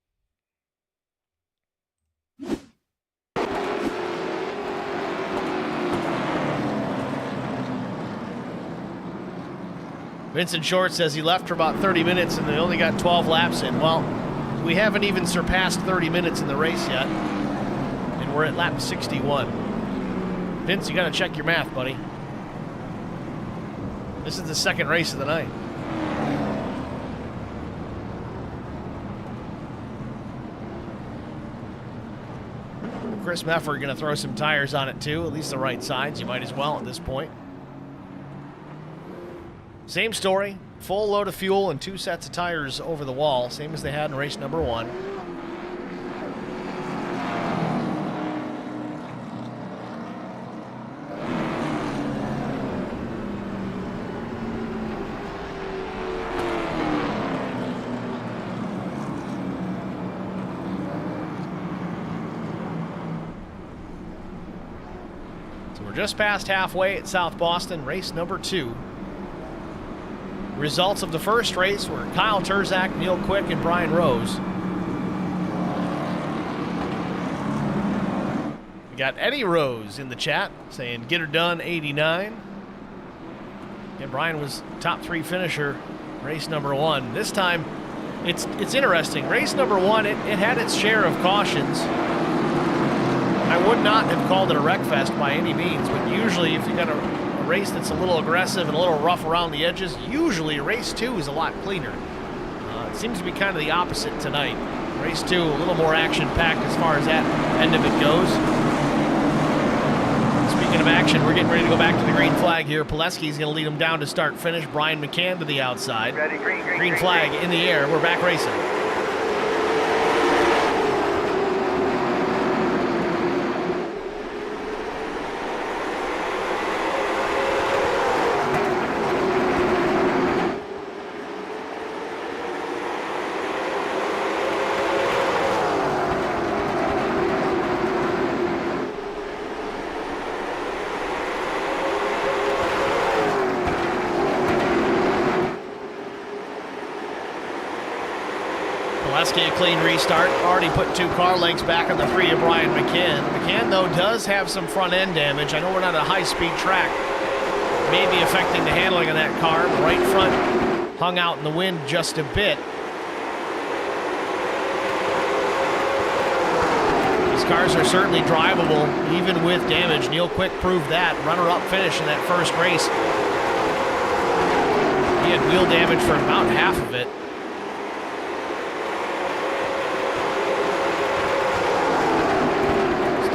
Vincent Short says he left for about 30 minutes and they only got 12 laps in. Well, we haven't even surpassed 30 minutes in the race yet, and we're at lap 61. Vince, you got to check your math, buddy. This is the second race of the night. Chris Mefford going to throw some tires on it too, at least the right sides. You might as well at this point. Same story, full load of fuel and 2 sets of tires over the wall, same as they had in race number 1. So we're just past halfway at South Boston, race number 2. Results of the first race were Kyle Terzak, Neil Quick, and Brian Rose. We got Eddie Rose in the chat saying, "Get her done, 89." Yeah, Brian was top 3 finisher, race number 1. This time, it's interesting. Race number 1, it had its share of cautions. I would not have called it a wreck fest by any means, but usually if you got a race that's a little aggressive and a little rough around the edges, usually race 2 is a lot cleaner. It seems to be kind of the opposite tonight. Race 2, a little more action-packed as far as that end of it goes. Speaking of action, we're getting ready to go back to the green flag here. Pileski's going to lead them down to start-finish. Brian McCann to the outside. Ready, Green flag in the air. We're back racing. A clean restart. Already put 2 car lengths back on the 3 of Brian McCann. McCann, though, does have some front end damage. I know we're not a high-speed track. Maybe affecting the handling of that car. The right front hung out in the wind just a bit. These cars are certainly drivable, even with damage. Neil Quick proved that. Runner-up finish in that first race. He had wheel damage for about half of it.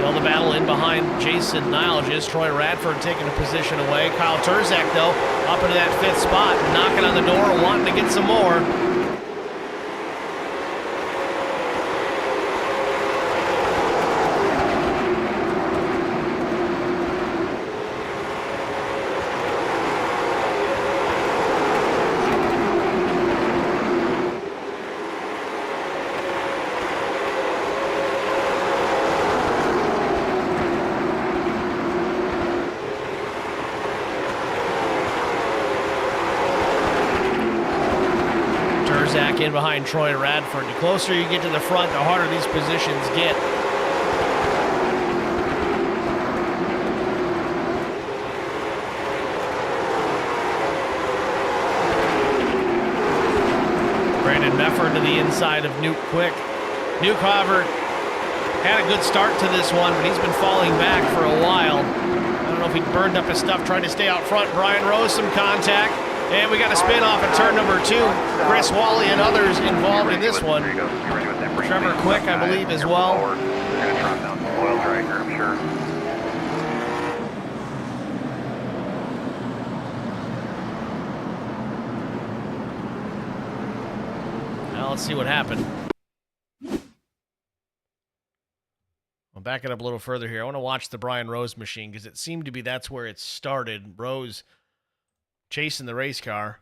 The battle in behind Jason Nilges. Troy Radford taking a position away. Kyle Terzak, though, up into that 5th spot, knocking on the door, wanting to get some more. In behind Troy Radford. The closer you get to the front, the harder these positions get. Brandon Mefford to the inside of Newt Quick. Newt, however, had a good start to this one, but he's been falling back for a while. I don't know if he burned up his stuff trying to stay out front. Brian Rose, some contact. And we got a spin off at turn number 2. Chris Wally and others involved in this one. Trevor Quick, I believe, as well. They're going to drop down some oil dry here, I'm sure. Now let's see what happened. I'll back it up a little further here. I want to watch the Brian Rose machine because it seemed to be that's where it started. Rose chasing the race car.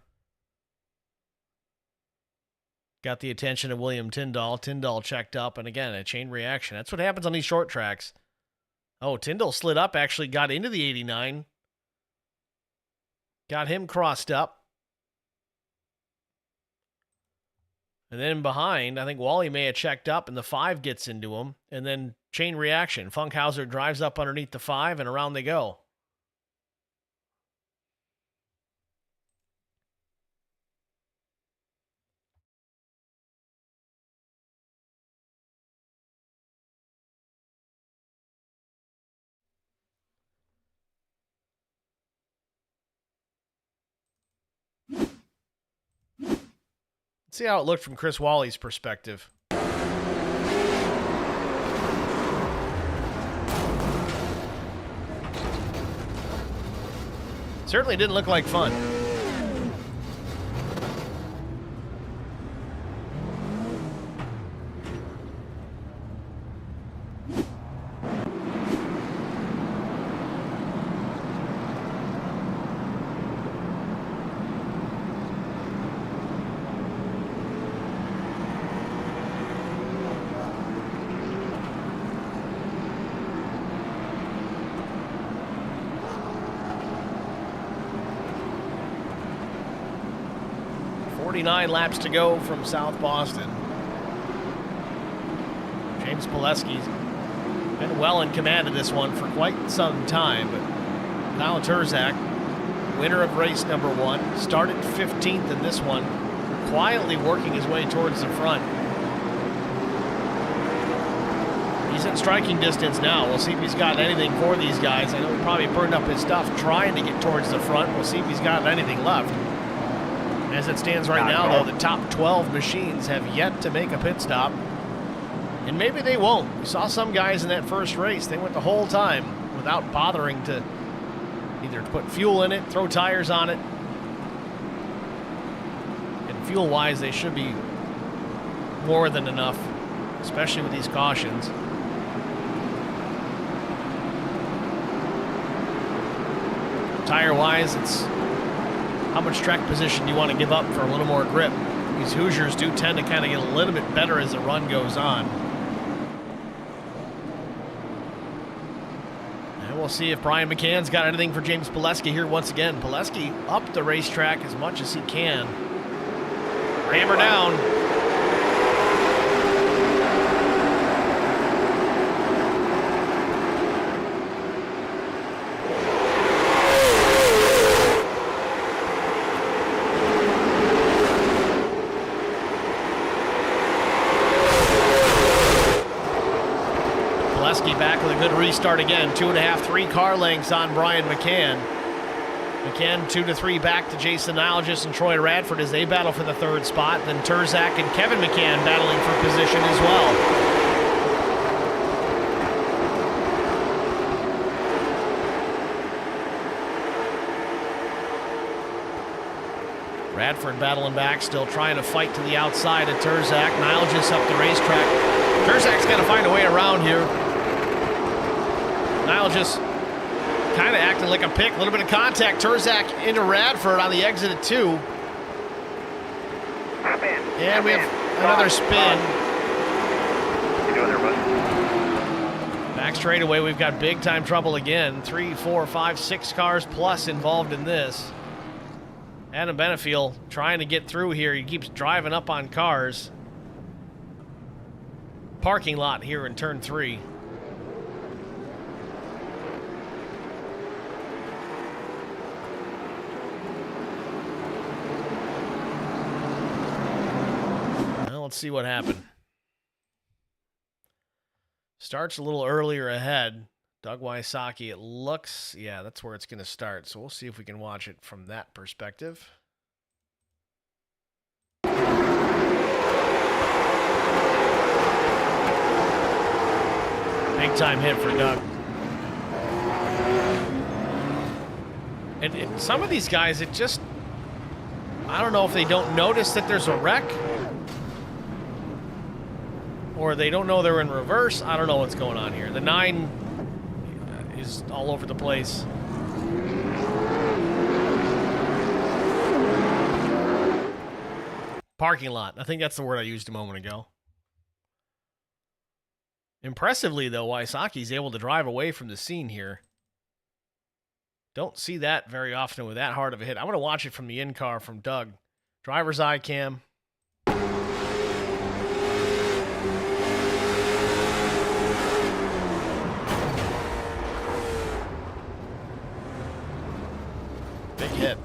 Got the attention of William Tyndall. Tyndall checked up, and again, a chain reaction. That's what happens on these short tracks. Oh, Tyndall slid up, actually got into the 89. Got him crossed up. And then behind, I think Wally may have checked up, and the 5 gets into him. And then chain reaction. Funkhauser drives up underneath the 5, and around they go. See how it looked from Chris Wally's perspective. Certainly didn't look like fun. 49 laps to go from South Boston. James Pileski's been well in command of this one for quite some time, but Kyle Turzak, winner of race number 1, started 15th in this one, quietly working his way towards the front. He's in striking distance now. We'll see if he's got anything for these guys. I know he probably burned up his stuff trying to get towards the front. We'll see if he's got anything left. As it stands right now, though, the top 12 machines have yet to make a pit stop. And maybe they won't. We saw some guys in that first race. They went the whole time without bothering to either put fuel in it, throw tires on it. And fuel-wise, they should be more than enough, especially with these cautions. Tire-wise, it's how much track position you want to give up for a little more grip. These Hoosiers do tend to kind of get a little bit better as the run goes on. And we'll see if Brian McCann's got anything for James Pileski here once again. Pileski up the racetrack as much as he can. Hammer down. Back with a good restart again. 2.5, 3 car lengths on Brian McCann. McCann 2 to 3 back to Jason Algis and Troy Radford as they battle for the 3rd spot. Then Turzak and Kevin McCann battling for position as well. Radford battling back, still trying to fight to the outside of Turzak. Algis up the racetrack. Turzak's got to find a way around here. Niall just kind of acting like a pick. A little bit of contact. Turzak into Radford on the exit at 2. Spin. And we have another spin. You doing there, bud? Back straightaway, we've got big time trouble again. 3, 4, 5, 6 cars plus involved in this. Adam Benefiel trying to get through here. He keeps driving up on cars. Parking lot here in turn 3. Let's see what happened. Starts a little earlier ahead. Doug Wysocki, it looks, yeah, that's where it's going to start. So we'll see if we can watch it from that perspective. Big time hit for Doug. And some of these guys, it just, I don't know if they don't notice that there's a wreck, or they don't know they're in reverse. I don't know what's going on here. The 9 is all over the place. Parking lot. I think that's the word I used a moment ago. Impressively, though, Wysocki's able to drive away from the scene here. Don't see that very often with that hard of a hit. I'm going to watch it from the in-car from Doug. Driver's eye cam. Big hit.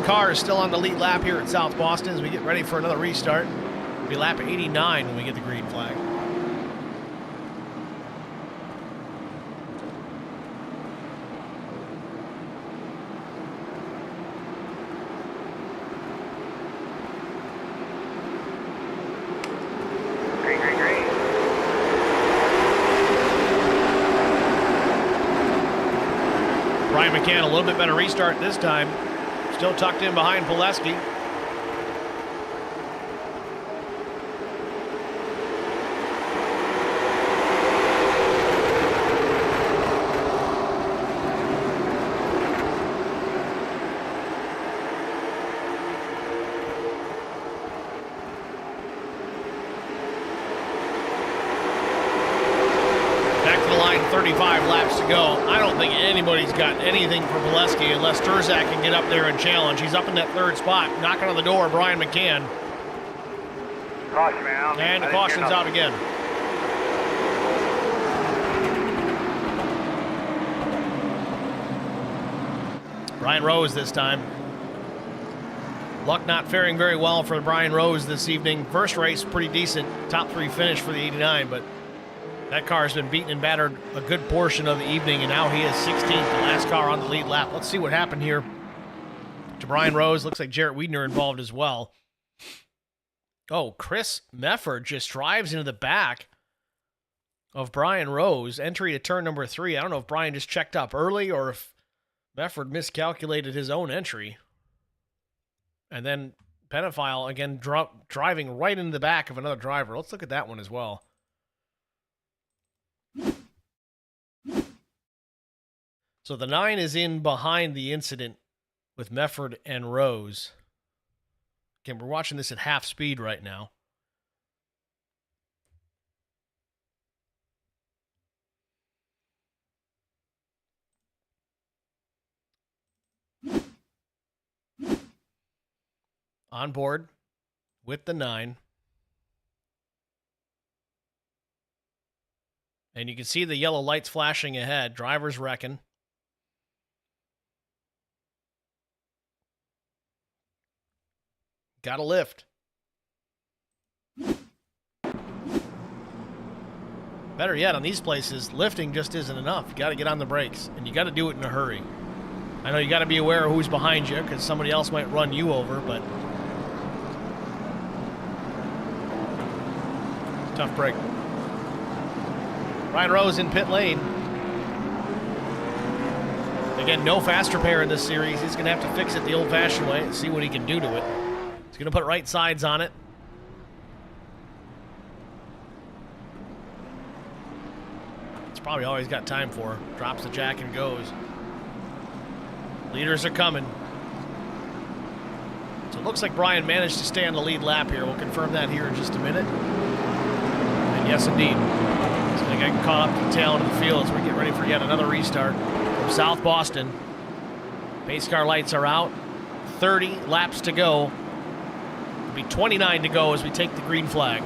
Cars still on the lead lap here at South Boston as we get ready for another restart. It'll be lap 89 when we get the green flag. Green, green, green. McCann, a little bit better restart this time. Still tucked in behind Pileski. Back to the line, 35 laps to go. I don't think anybody's got anything for Pileski unless Turzak can get up there and challenge. He's up in that third spot, knocking on the door, Brian McCann. Caution, man. And the caution's out again. Brian Rose this time. Luck not faring very well for Brian Rose this evening. First race, pretty decent. Top 3 finish for the 89, but that car has been beaten and battered a good portion of the evening, and now he is 16th, the last car on the lead lap. Let's see what happened here to Brian Rose. Looks like Jarrett Wiedner involved as well. Oh, Chris Mefford just drives into the back of Brian Rose. Entry to turn number 3. I don't know if Brian just checked up early or if Mefford miscalculated his own entry. And then Pedophile, again, driving right into the back of another driver. Let's look at that one as well. So the 9 is in behind the incident with Mefford and Rose. Again, we're watching this at half speed right now. On board with the 9. And you can see the yellow lights flashing ahead. Driver's wrecking. Got to lift. Better yet, on these places, lifting just isn't enough. You got to get on the brakes, and you got to do it in a hurry. I know you got to be aware of who's behind you, because somebody else might run you over, but tough break. Brian Rose in pit lane. Again, no fast repair in this series. He's going to have to fix it the old-fashioned way and see what he can do to it. He's going to put right sides on it. It's probably all he's got time for. Drops the jack and goes. Leaders are coming. So it looks like Brian managed to stay on the lead lap here. We'll confirm that here in just a minute. And yes, indeed. He's going to get caught up to the tail end of the field as we get ready for yet another restart from South Boston. Pace car lights are out. 30 laps to go. It'll be 29 to go as we take the green flag.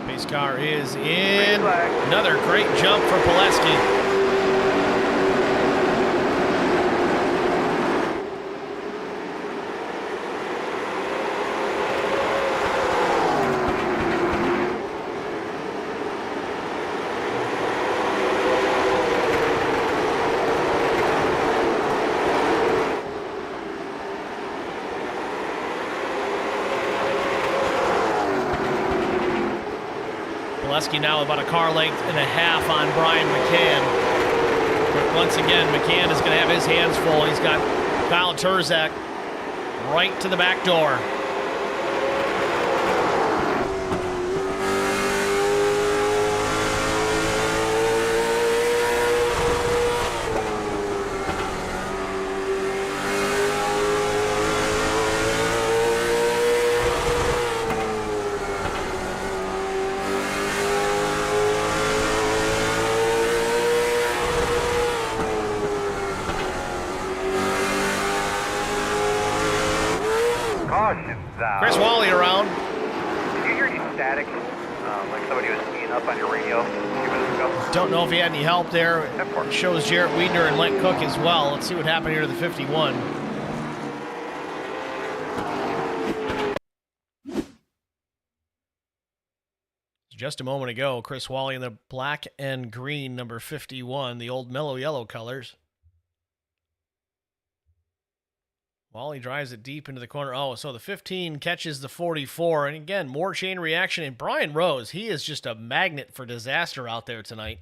Pace car is in. Another great jump for Pileski. Pileski now about a car length and a half on Brian McCann. But once again, McCann is going to have his hands full. He's got Kyle Turzak right to the back door. Chris Wally around. Did you hear any static? Like somebody was speeding up on your radio a few minutes ago? Don't know if he had any help there. It shows Jarrett Wiedner and Lent Cook as well. Let's see what happened here to the 51. Just a moment ago, Chris Wally in the black and green number 51, the old mellow yellow colors. Well, he drives it deep into the corner. Oh, so the 15 catches the 44. And again, more chain reaction. And Brian Rose, he is just a magnet for disaster out there tonight.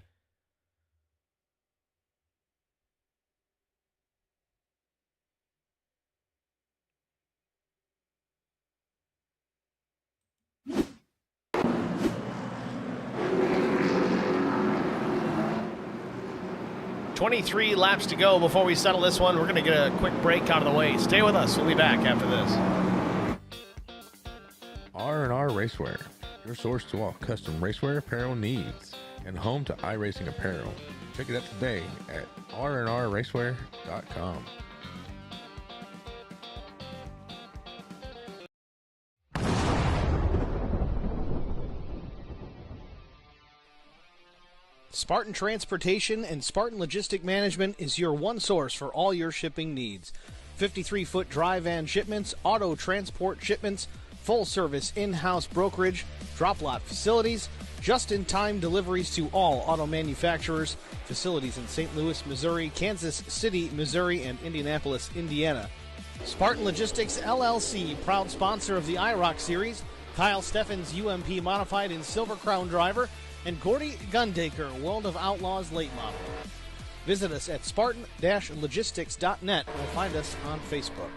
"23 laps to go before we settle this one. We're going to get a quick break out of the way. Stay with us. We'll be back after this. R&R Racewear, your source to all custom racewear apparel needs, and home to iRacing apparel. Check it out today at rnrracewear.com. Spartan Transportation and Spartan Logistic Management is your one source for all your shipping needs. 53-foot dry van shipments, auto transport shipments, full-service in-house brokerage, drop lot facilities, just-in-time deliveries to all auto manufacturers, facilities in St. Louis, Missouri, Kansas City, Missouri, and Indianapolis, Indiana. Spartan Logistics LLC, proud sponsor of the IROC Series, Kyle Steffens UMP Modified and Silver Crown Driver, and Gordy Gundaker, World of Outlaws late model. Visit us at spartan-logistics.net or find us on Facebook.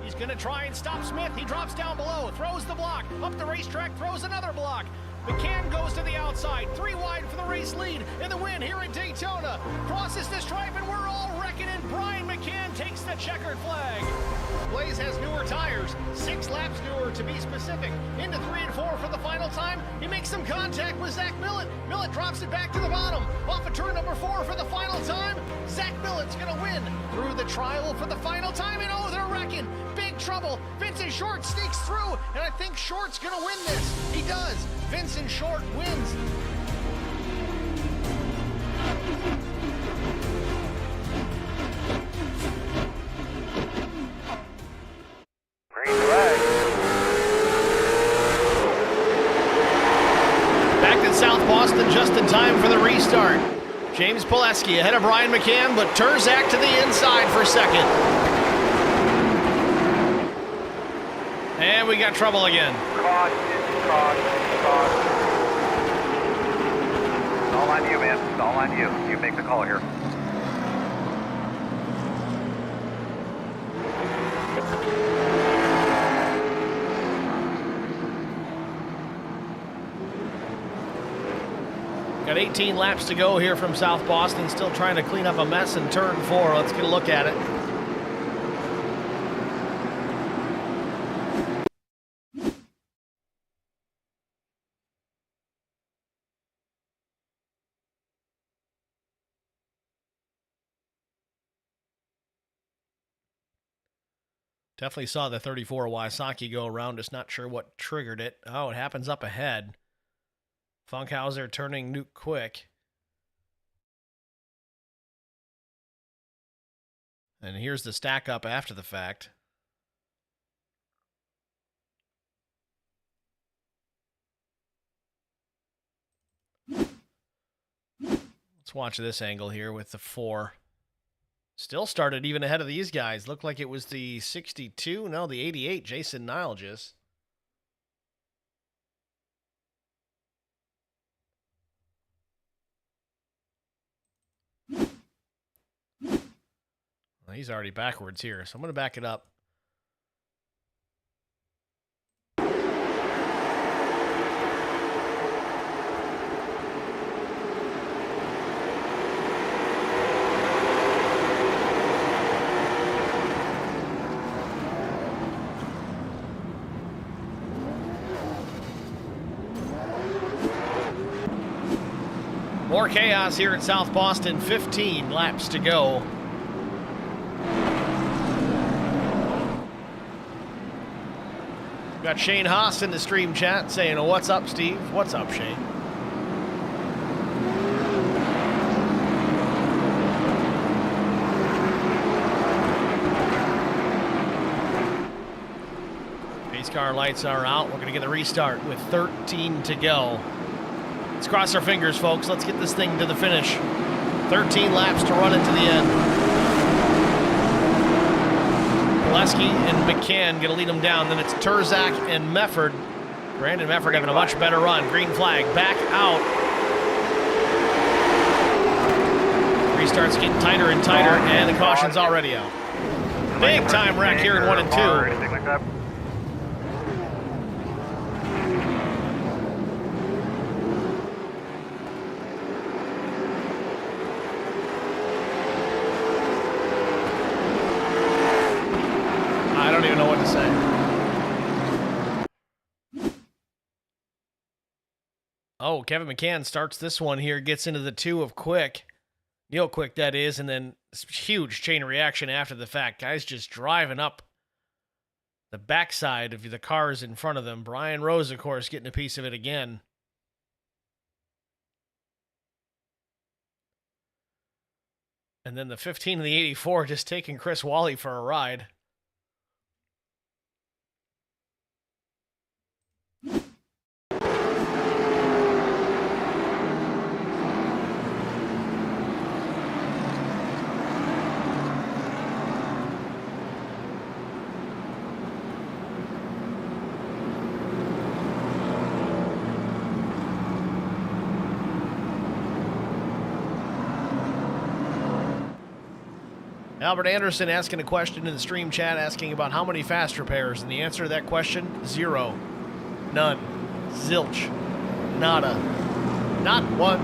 He's going to try and stop Smith. He drops down below, throws the block, up the racetrack, throws another block. McCann goes to the outside, 3 wide for the race lead in the win here in Daytona. Crosses the stripe and we're all wrecking, and Brian McCann takes the checkered flag. Blaze has newer tires, 6 laps newer to be specific. Into 3 and 4 for the final time. He makes some contact with Zach Millett. Millett drops it back to the bottom. Off of turn number 4 for the final time. Zach Millett's going to win through the trial for the final time, and oh, they're wrecking. Big trouble. Vincent Short sneaks through, and I think Short's going to win this. He does. Vincent Short wins. Back in South Boston just in time for the restart. James Pileski ahead of Brian McCann, but Turzak to the inside for second. And we got trouble again. It's all on you, man. It's all on you. You make the call here. Got 18 laps to go here from South Boston. Still trying to clean up a mess in turn 4. Let's get a look at it. Definitely saw the 34 Wysocki go around. Just not sure what triggered it. Oh, it happens up ahead. Funkhauser turning Nuke quick. And here's the stack up after the fact. Let's watch this angle here with the 4. Still started even ahead of these guys. Looked like it was the 62. No, the 88, Jason Nilgis. Well, he's already backwards here, so I'm going to back it up. More chaos here at South Boston. 15 laps to go. Got Shane Haas in the stream chat saying, oh, what's up, Steve? What's up, Shane? Pace car lights are out. We're going to get the restart with 13 to go. Let's cross our fingers, folks. Let's get this thing to the finish. 13 laps to run it to the end. Pileski and McCann going to lead them down. Then it's Turzak and Mefford. Brandon Mefford having a much better run. Green flag, back out. Restart's getting tighter and tighter, and the caution's already out. Big time wreck here in 1 and 2. Anything like that? I don't even know what to say. Oh, Kevin McCann starts this one here, gets into the 2 of Quick. Neil Quick, that is, and then huge chain reaction after the fact. Guys just driving up the backside of the cars in front of them. Brian Rose, of course, getting a piece of it again. And then the 15 and the 84 just taking Chris Wally for a ride. Albert Anderson asking a question in the stream chat, asking about how many fast repairs, and the answer to that question, 0. None. Zilch. Nada. Not one.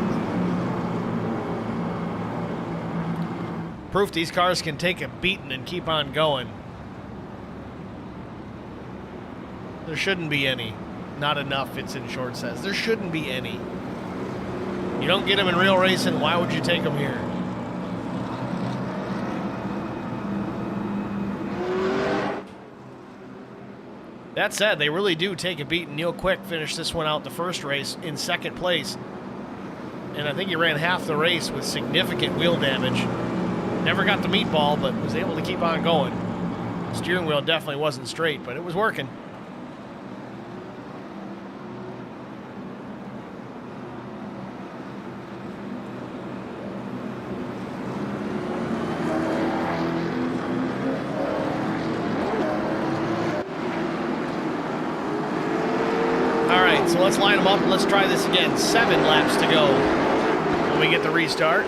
Proof these cars can take a beating and keep on going. There shouldn't be any. Not enough, Vincent Short says. There shouldn't be any. You don't get them in real racing, why would you take them here? That said, they really do take a beat, and Neil Quick finished this one out the first race in second place. And I think he ran half the race with significant wheel damage. Never got the meatball, but was able to keep on going. Steering wheel definitely wasn't straight, but it was working. So let's line them up and let's try this again. 7 laps to go when we get the restart.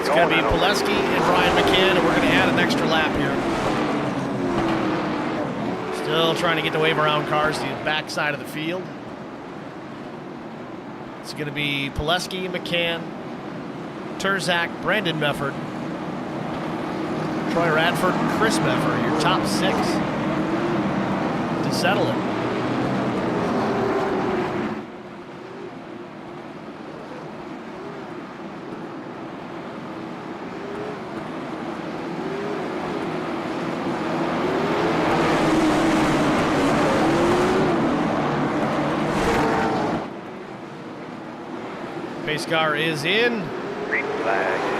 It's going to be Pileski and Brian McCann, and we're going to add an extra lap here. Still trying to get the wave around cars to the back side of the field. It's going to be Pileski, McCann, Turzak, Brandon Mefford, Troy Radford, and Chris Mefford, your top 6. To settle it. Pace car is in. Green flag.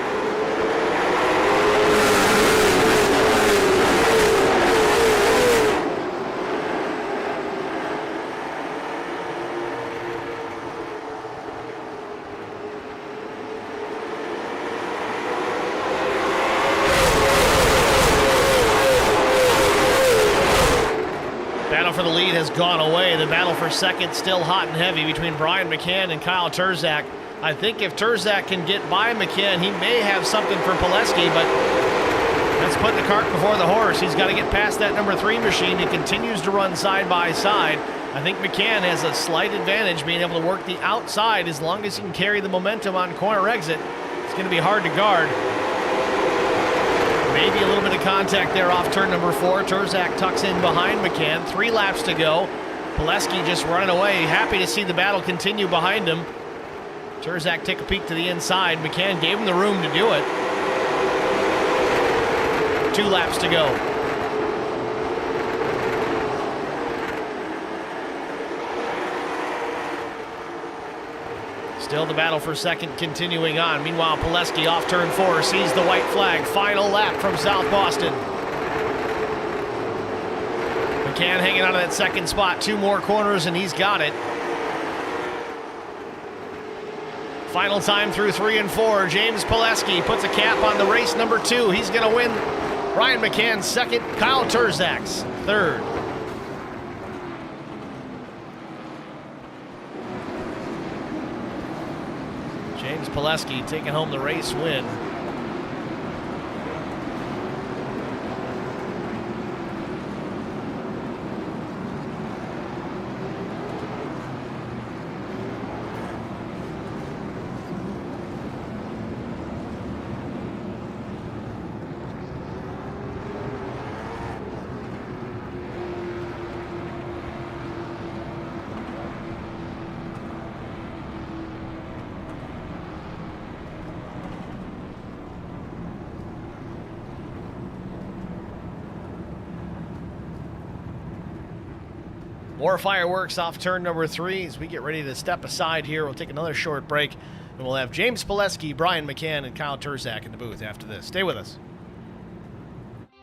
For the lead has gone away. The battle for second still hot and heavy between Brian McCann and Kyle Turzak. I think if Turzak can get by McCann, he may have something for Pileski, but that's putting the cart before the horse. He's got to get past that number 3 machine. He continues to run side by side. I think McCann has a slight advantage being able to work the outside as long as he can carry the momentum on corner exit. It's going to be hard to guard. Maybe a little bit of contact there off turn number 4. Turzak tucks in behind McCann. 3 laps to go. Pileski just running away. Happy to see the battle continue behind him. Turzak take a peek to the inside. McCann gave him the room to do it. 2 laps to go. Still the battle for second continuing on. Meanwhile, Pileski off turn 4 sees the white flag. Final lap from South Boston. McCann hanging on to that second spot. 2 more corners and he's got it. Final time through 3 and 4. James Pileski puts a cap on the race number 2. He's going to win. Brian McCann's second. Kyle Terzak's third. James Pileski taking home the race win. More fireworks off turn number 3 as we get ready to step aside here. We'll take another short break, and we'll have James Pileski, Brian McCann, and Kyle Terzak in the booth after this. Stay with us.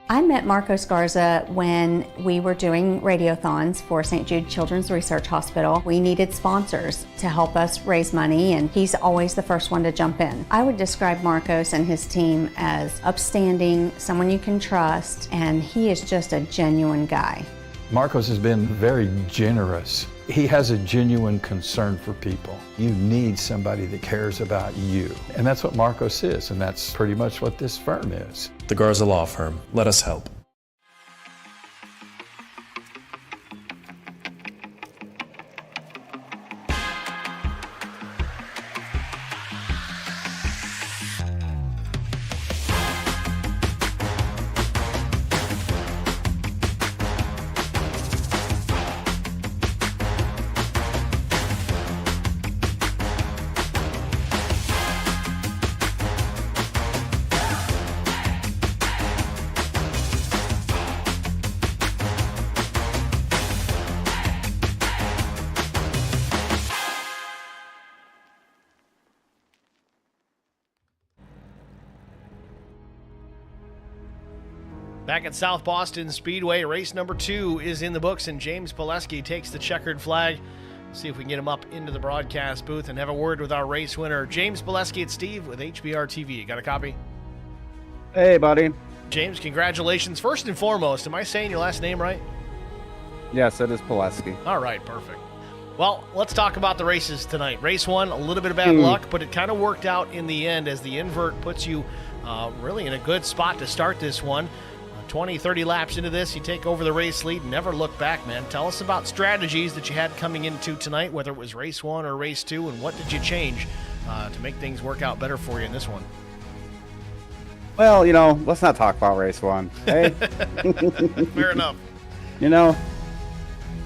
I met Marco Scarza when we were doing radiothons for St. Jude Children's Research Hospital. We needed sponsors to help us raise money, and he's always the first one to jump in. I would describe Marcos and his team as upstanding, someone you can trust, and he is just a genuine guy. Marcos has been very generous. He has a genuine concern for people. You need somebody that cares about you. And that's what Marcos is, and that's pretty much what this firm is. The Garza Law Firm. Let us help. Back at South Boston Speedway, race number 2 is in the books, and James Pileski takes the checkered flag. We'll see if we can get him up into the broadcast booth and have a word with our race winner. James Pileski, it's Steve with HBR TV. Got a copy? Hey, buddy. James, congratulations. First and foremost, am I saying your last name right? Yes, it is Pileski. All right, perfect. Well, let's talk about the races tonight. Race 1, a little bit of bad luck, but it kind of worked out in the end as the invert puts you really in a good spot to start this one. 20, 30 laps into this, you take over the race lead and never look back, man. Tell us about strategies that you had coming into tonight, whether it was race 1 or race 2, and what did you change to make things work out better for you in this one? Well, let's not talk about race 1. Hey? Fair enough.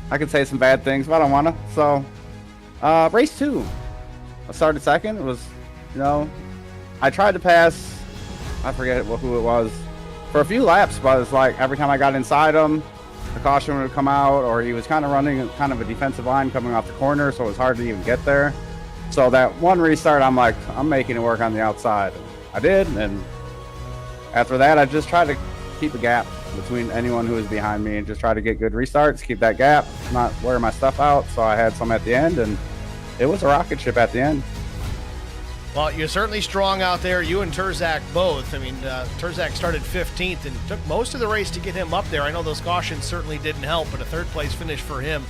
I could say some bad things, but I don't want to. So, race 2, I started second. It was, I tried to pass, I forget who it was, for a few laps, but it's like every time I got inside him, the caution would come out, or he was kind of running kind of a defensive line coming off the corner, so it was hard to even get there. So that one restart, I'm like, I'm making it work on the outside. I did, and after that, I just tried to keep a gap between anyone who was behind me and just try to get good restarts, keep that gap, not wear my stuff out. So I had some at the end, and it was a rocket ship at the end. Well, you're certainly strong out there, you and Terzak both. I mean, Terzak started 15th and took most of the race to get him up there. I know those cautions certainly didn't help, but a third-place finish for him.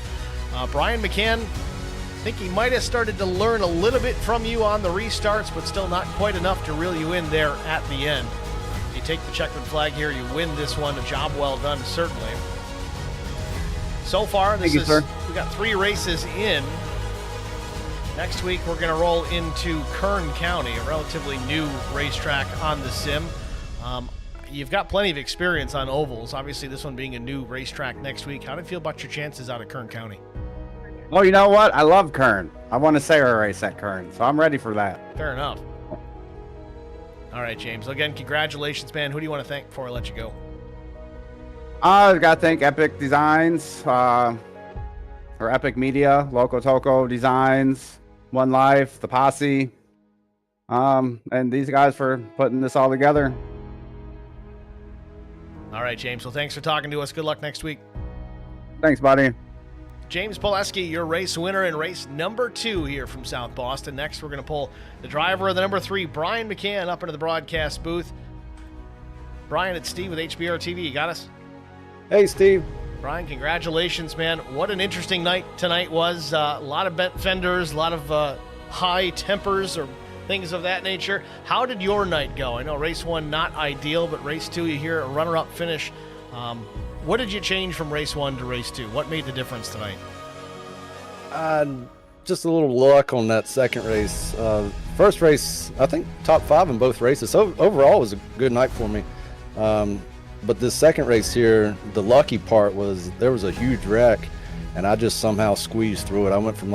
Brian McCann, I think he might have started to learn a little bit from you on the restarts, but still not quite enough to reel you in there at the end. You take the checkered flag here, you win this one. A job well done, certainly. So far, we got 3 races in. Next week, we're going to roll into Kern County, a relatively new racetrack on the sim. You've got plenty of experience on ovals. Obviously, this one being a new racetrack next week. How do you feel about your chances out of Kern County? Well, you know what? I love Kern. I want to say a race at Kern, so I'm ready for that. Fair enough. All right, James. Again, congratulations, man. Who do you want to thank before I let you go? I got to thank Epic Designs, or Epic Media, Loco Toco Designs, One Life, The Posse, and these guys for putting this all together. All right, James. Well, thanks for talking to us. Good luck next week. Thanks, buddy. James Poleski, your race winner in race number 2 here from South Boston. Next, we're going to pull the driver of the number 3, Brian McCann, up into the broadcast booth. Brian, it's Steve with HBR TV. You got us? Hey, Steve. Brian, congratulations, man. What an interesting night tonight was. A lot of bent fenders, a lot of high tempers or things of that nature. How did your night go? I know race 1 not ideal, but race 2 you hear a runner-up finish. What did you change from race 1 to race 2? What made the difference tonight? Just a little luck on that second race. First race, I think top 5 in both races. So overall, it was a good night for me. But this second race here, the lucky part was there was a huge wreck, and I just somehow squeezed through it. I went from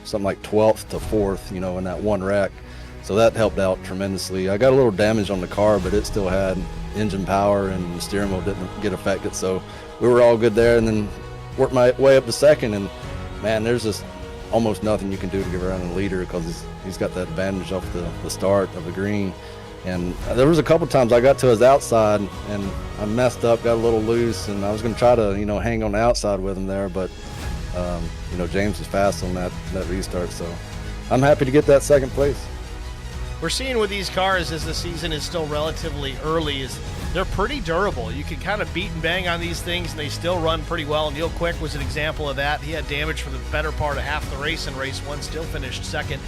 something like 12th to 4th, in that one wreck. So that helped out tremendously. I got a little damage on the car, but it still had engine power and the steering wheel didn't get affected. So we were all good there, and then worked my way up to second. And man, there's just almost nothing you can do to get around the leader because he's got that advantage off the start of the green. And there was a couple times I got to his outside and I messed up, got a little loose, and I was going to try to, hang on the outside with him there, but James was fast on that restart, so I'm happy to get that second place. We're seeing with these cars as the season is still relatively early is they're pretty durable. You can kind of beat and bang on these things and they still run pretty well. Neil Quick was an example of that. He had damage for the better part of half the race in race 1, still finished second.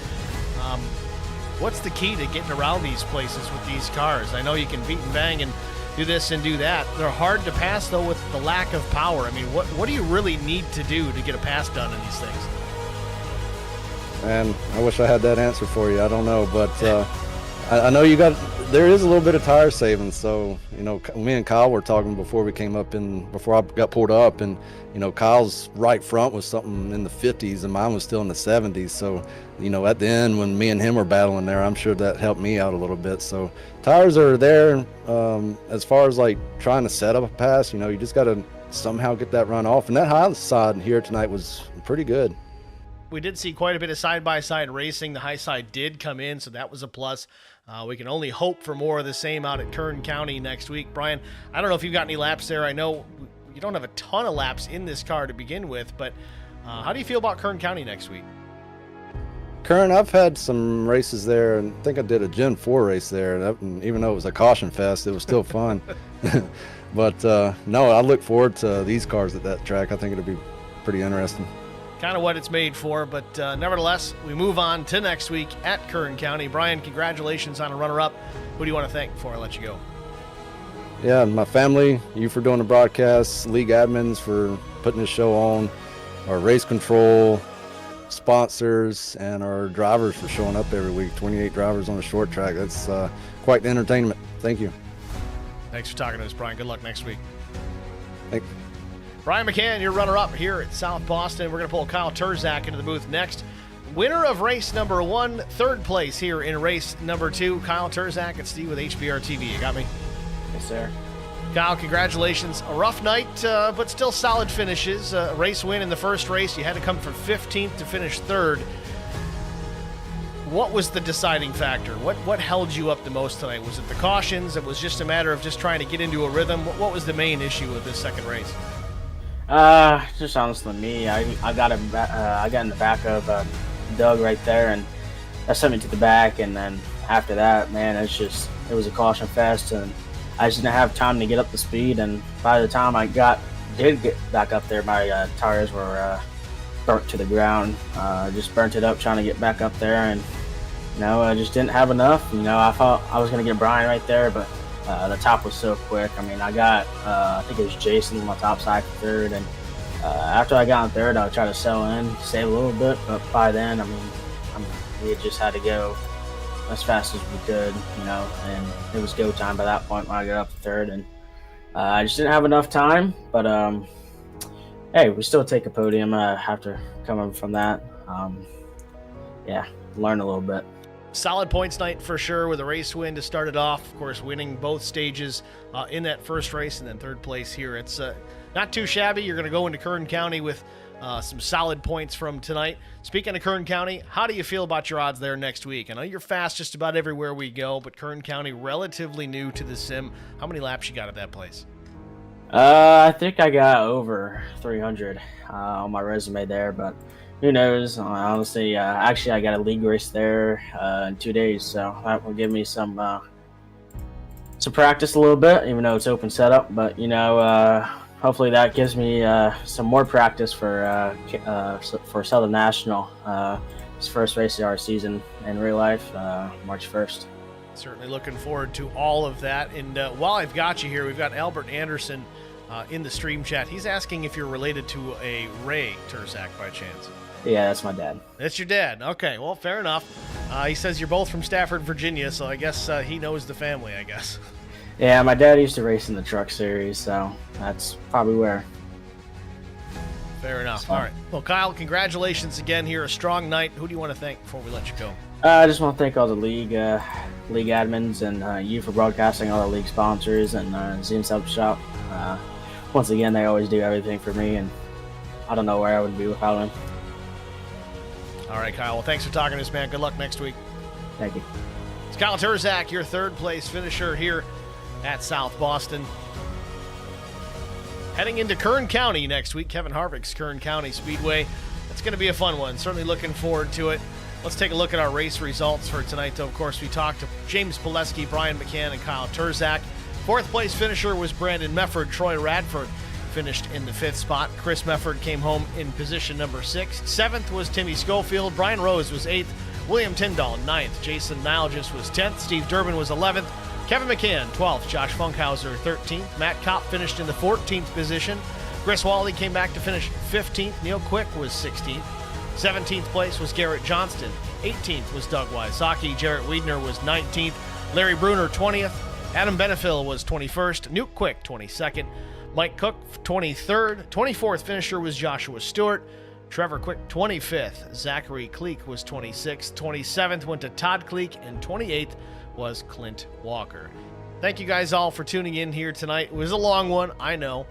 What's the key to getting around these places with these cars? I know you can beat and bang and do this and do that. They're hard to pass, though, with the lack of power. I mean, what do you really need to do to get a pass done in these things? Man, I wish I had that answer for you. I don't know, but I know there is a little bit of tire savings. So, me and Kyle were talking before I got pulled up, and, Kyle's right front was something in the 50s and mine was still in the 70s. So, at the end when me and him were battling there, I'm sure that helped me out a little bit. So tires are there. As far as trying to set up a pass, you just got to somehow get that run off. And that high side here tonight was pretty good. We did see quite a bit of side-by-side racing. The high side did come in, so that was a plus. We can only hope for more of the same out at Kern County next week. Brian, I don't know if you've got any laps there. I know you don't have a ton of laps in this car to begin with, but how do you feel about Kern County next week? Kern, I've had some races there, and I think I did a Gen 4 race there, and even though it was a caution fest, it was still fun. But no, I look forward to these cars at that track. I think it'll be pretty interesting. Kind of what it's made for, but nevertheless, we move on to next week at Kern County. Brian, congratulations on a runner-up. Who do you want to thank before I let you go? Yeah, my family, you for doing the broadcast, league admins for putting this show on, our race control sponsors, and our drivers for showing up every week. 28 drivers on a short track. That's quite the entertainment. Thank you. Thanks for talking to us, Brian. Good luck next week. Thanks. Brian McCann, your runner-up here at South Boston. We're going to pull Kyle Turzak into the booth next. Winner of race number 1, third place here in race number 2, Kyle Turzak and Steve with HBR TV. You got me? Yes, sir. Kyle, congratulations. A rough night, but still solid finishes. Race win in the first race. You had to come from 15th to finish 3rd. What was the deciding factor? What held you up the most tonight? Was it the cautions? It was just a matter of just trying to get into a rhythm? What was the main issue with this second race? Just honestly me. I got in the back of Doug right there, and that sent me to the back. And then after that, man, it was a caution fest, and I just didn't have time to get up to speed. And by the time I did get back up there, my tires were burnt to the ground. Just burnt it up trying to get back up there, and I just didn't have enough. I thought I was gonna get Brian right there, but the top was so quick. I mean, I got I think it was Jason on my top side for 3rd, and after I got in 3rd, I would try to sell in, save a little bit, but by then, we had just had to go as fast as we could, and it was go time by that point when I got up to 3rd, and I just didn't have enough time, but hey, we still take a podium after coming from that. Learn a little bit. Solid points night for sure with a race win to start it off. Of course, winning both stages in that first race and then 3rd place here. It's not too shabby. You're going to go into Kern County with some solid points from tonight. Speaking of Kern County, how do you feel about your odds there next week? I know you're fast just about everywhere we go, but Kern County relatively new to the sim. How many laps you got at that place? I think I got over 300 on my resume there, but who knows? Honestly, actually, I got a league race there in 2 days, so that will give me some practice a little bit, even though it's open setup. But hopefully that gives me some more practice for Southern National. His first race of our season in real life, March 1st. Certainly looking forward to all of that. And while I've got you here, we've got Albert Anderson in the stream chat. He's asking if you're related to a Ray Turzak by chance. Yeah, that's my dad. That's your dad. Okay, well, fair enough. He says you're both from Stafford, Virginia, so I guess he knows the family, I guess. Yeah, my dad used to race in the truck series, so that's probably where. Fair enough. All right. Well, Kyle, congratulations again here. A strong night. Who do you want to thank before we let you go? I just want to thank all the league admins and you for broadcasting, all the league sponsors, and Zoom Sub Shop. Once again, they always do everything for me, and I don't know where I would be without them. All right, Kyle. Well, thanks for talking to us, man. Good luck next week. Thank you. It's Kyle Turzak, your third-place finisher here at South Boston. Heading into Kern County next week, Kevin Harvick's Kern County Speedway. It's going to be a fun one. Certainly looking forward to it. Let's take a look at our race results for tonight, though. Of course, we talked to James Pileski, Brian McCann, and Kyle Turzak. Fourth-place finisher was Brandon Mefford. Troy Radford finished in the 5th spot. Chris Mefford came home in position number 6. 7th was Timmy Schofield. Brian Rose was 8th. William Tyndall, 9th. Jason Nalgis was 10th. Steve Durbin was 11th. Kevin McCann, 12th. Josh Funkhauser, 13th. Matt Kopp finished in the 14th position. Chris Wally came back to finish 15th. Neil Quick was 16th. 17th place was Garrett Johnston. 18th was Doug Wysocki. Jarrett Wiedner was 19th. Larry Bruner, 20th. Adam Benefill was 21st. Newt Quick, 22nd. Mike Cook, 23rd. 24th finisher was Joshua Stewart. Trevor Quick, 25th. Zachary Cleek was 26th. 27th went to Todd Cleek, and 28th was Clint Walker. Thank you guys all for tuning in here tonight. It was a long one, I know.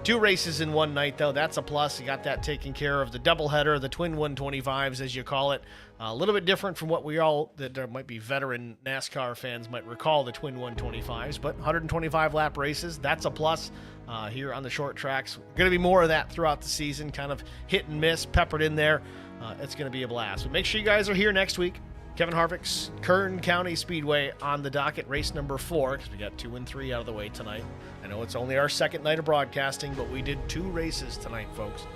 2 races in one night, though. That's a plus. You got that taken care of. The doubleheader, the twin 125s, as you call it. A little bit different from what we all, that there might be veteran NASCAR fans might recall the twin 125s, but 125 lap races, that's a plus here on the short tracks. Going to be more of that throughout the season, kind of hit and miss, peppered in there. It's going to be a blast. But make sure you guys are here next week. Kevin Harvick's Kern County Speedway on the docket, race number 4, because we got 2 and 3 out of the way tonight. I know it's only our second night of broadcasting, but we did 2 races tonight, folks.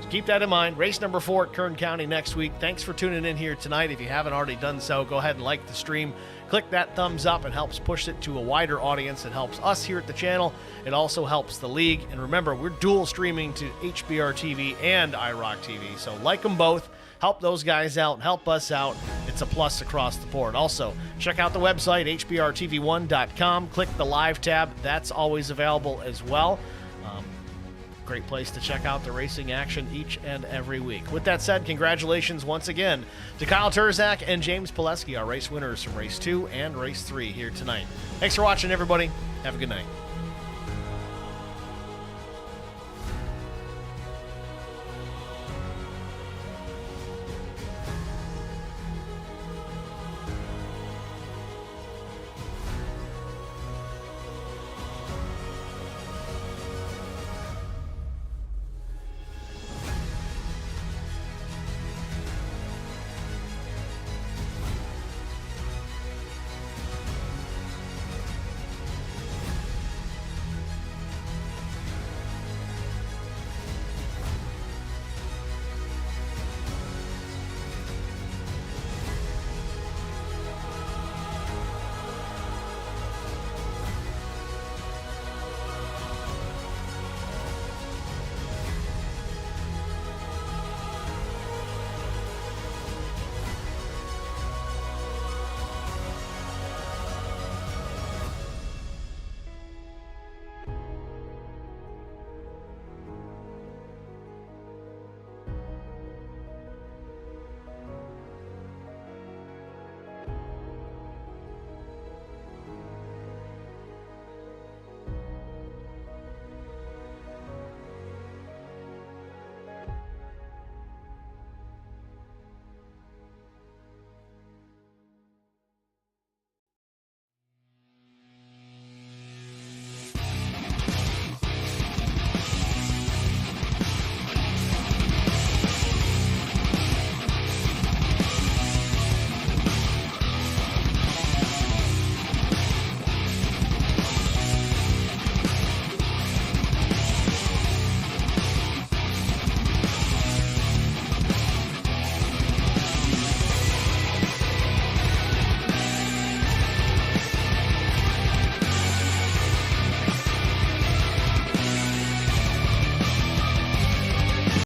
So keep that in mind. Race number 4 at Kern County next week. Thanks for tuning in here tonight. If you haven't already done so, go ahead and like the stream. Click that thumbs up. It helps push it to a wider audience. It helps us here at the channel. It also helps the league. And remember, we're dual streaming to HBR TV and IROC TV. So like them both. Help those guys out. Help us out. It's a plus across the board. Also, check out the website, hbrtv1.com. Click the live tab. That's always available as well. Great place to check out the racing action each and every week. With that said, congratulations once again to Kyle Turzak and James Pileski, our race winners from Race 2 and Race 3 here tonight. Thanks for watching, everybody. Have a good night.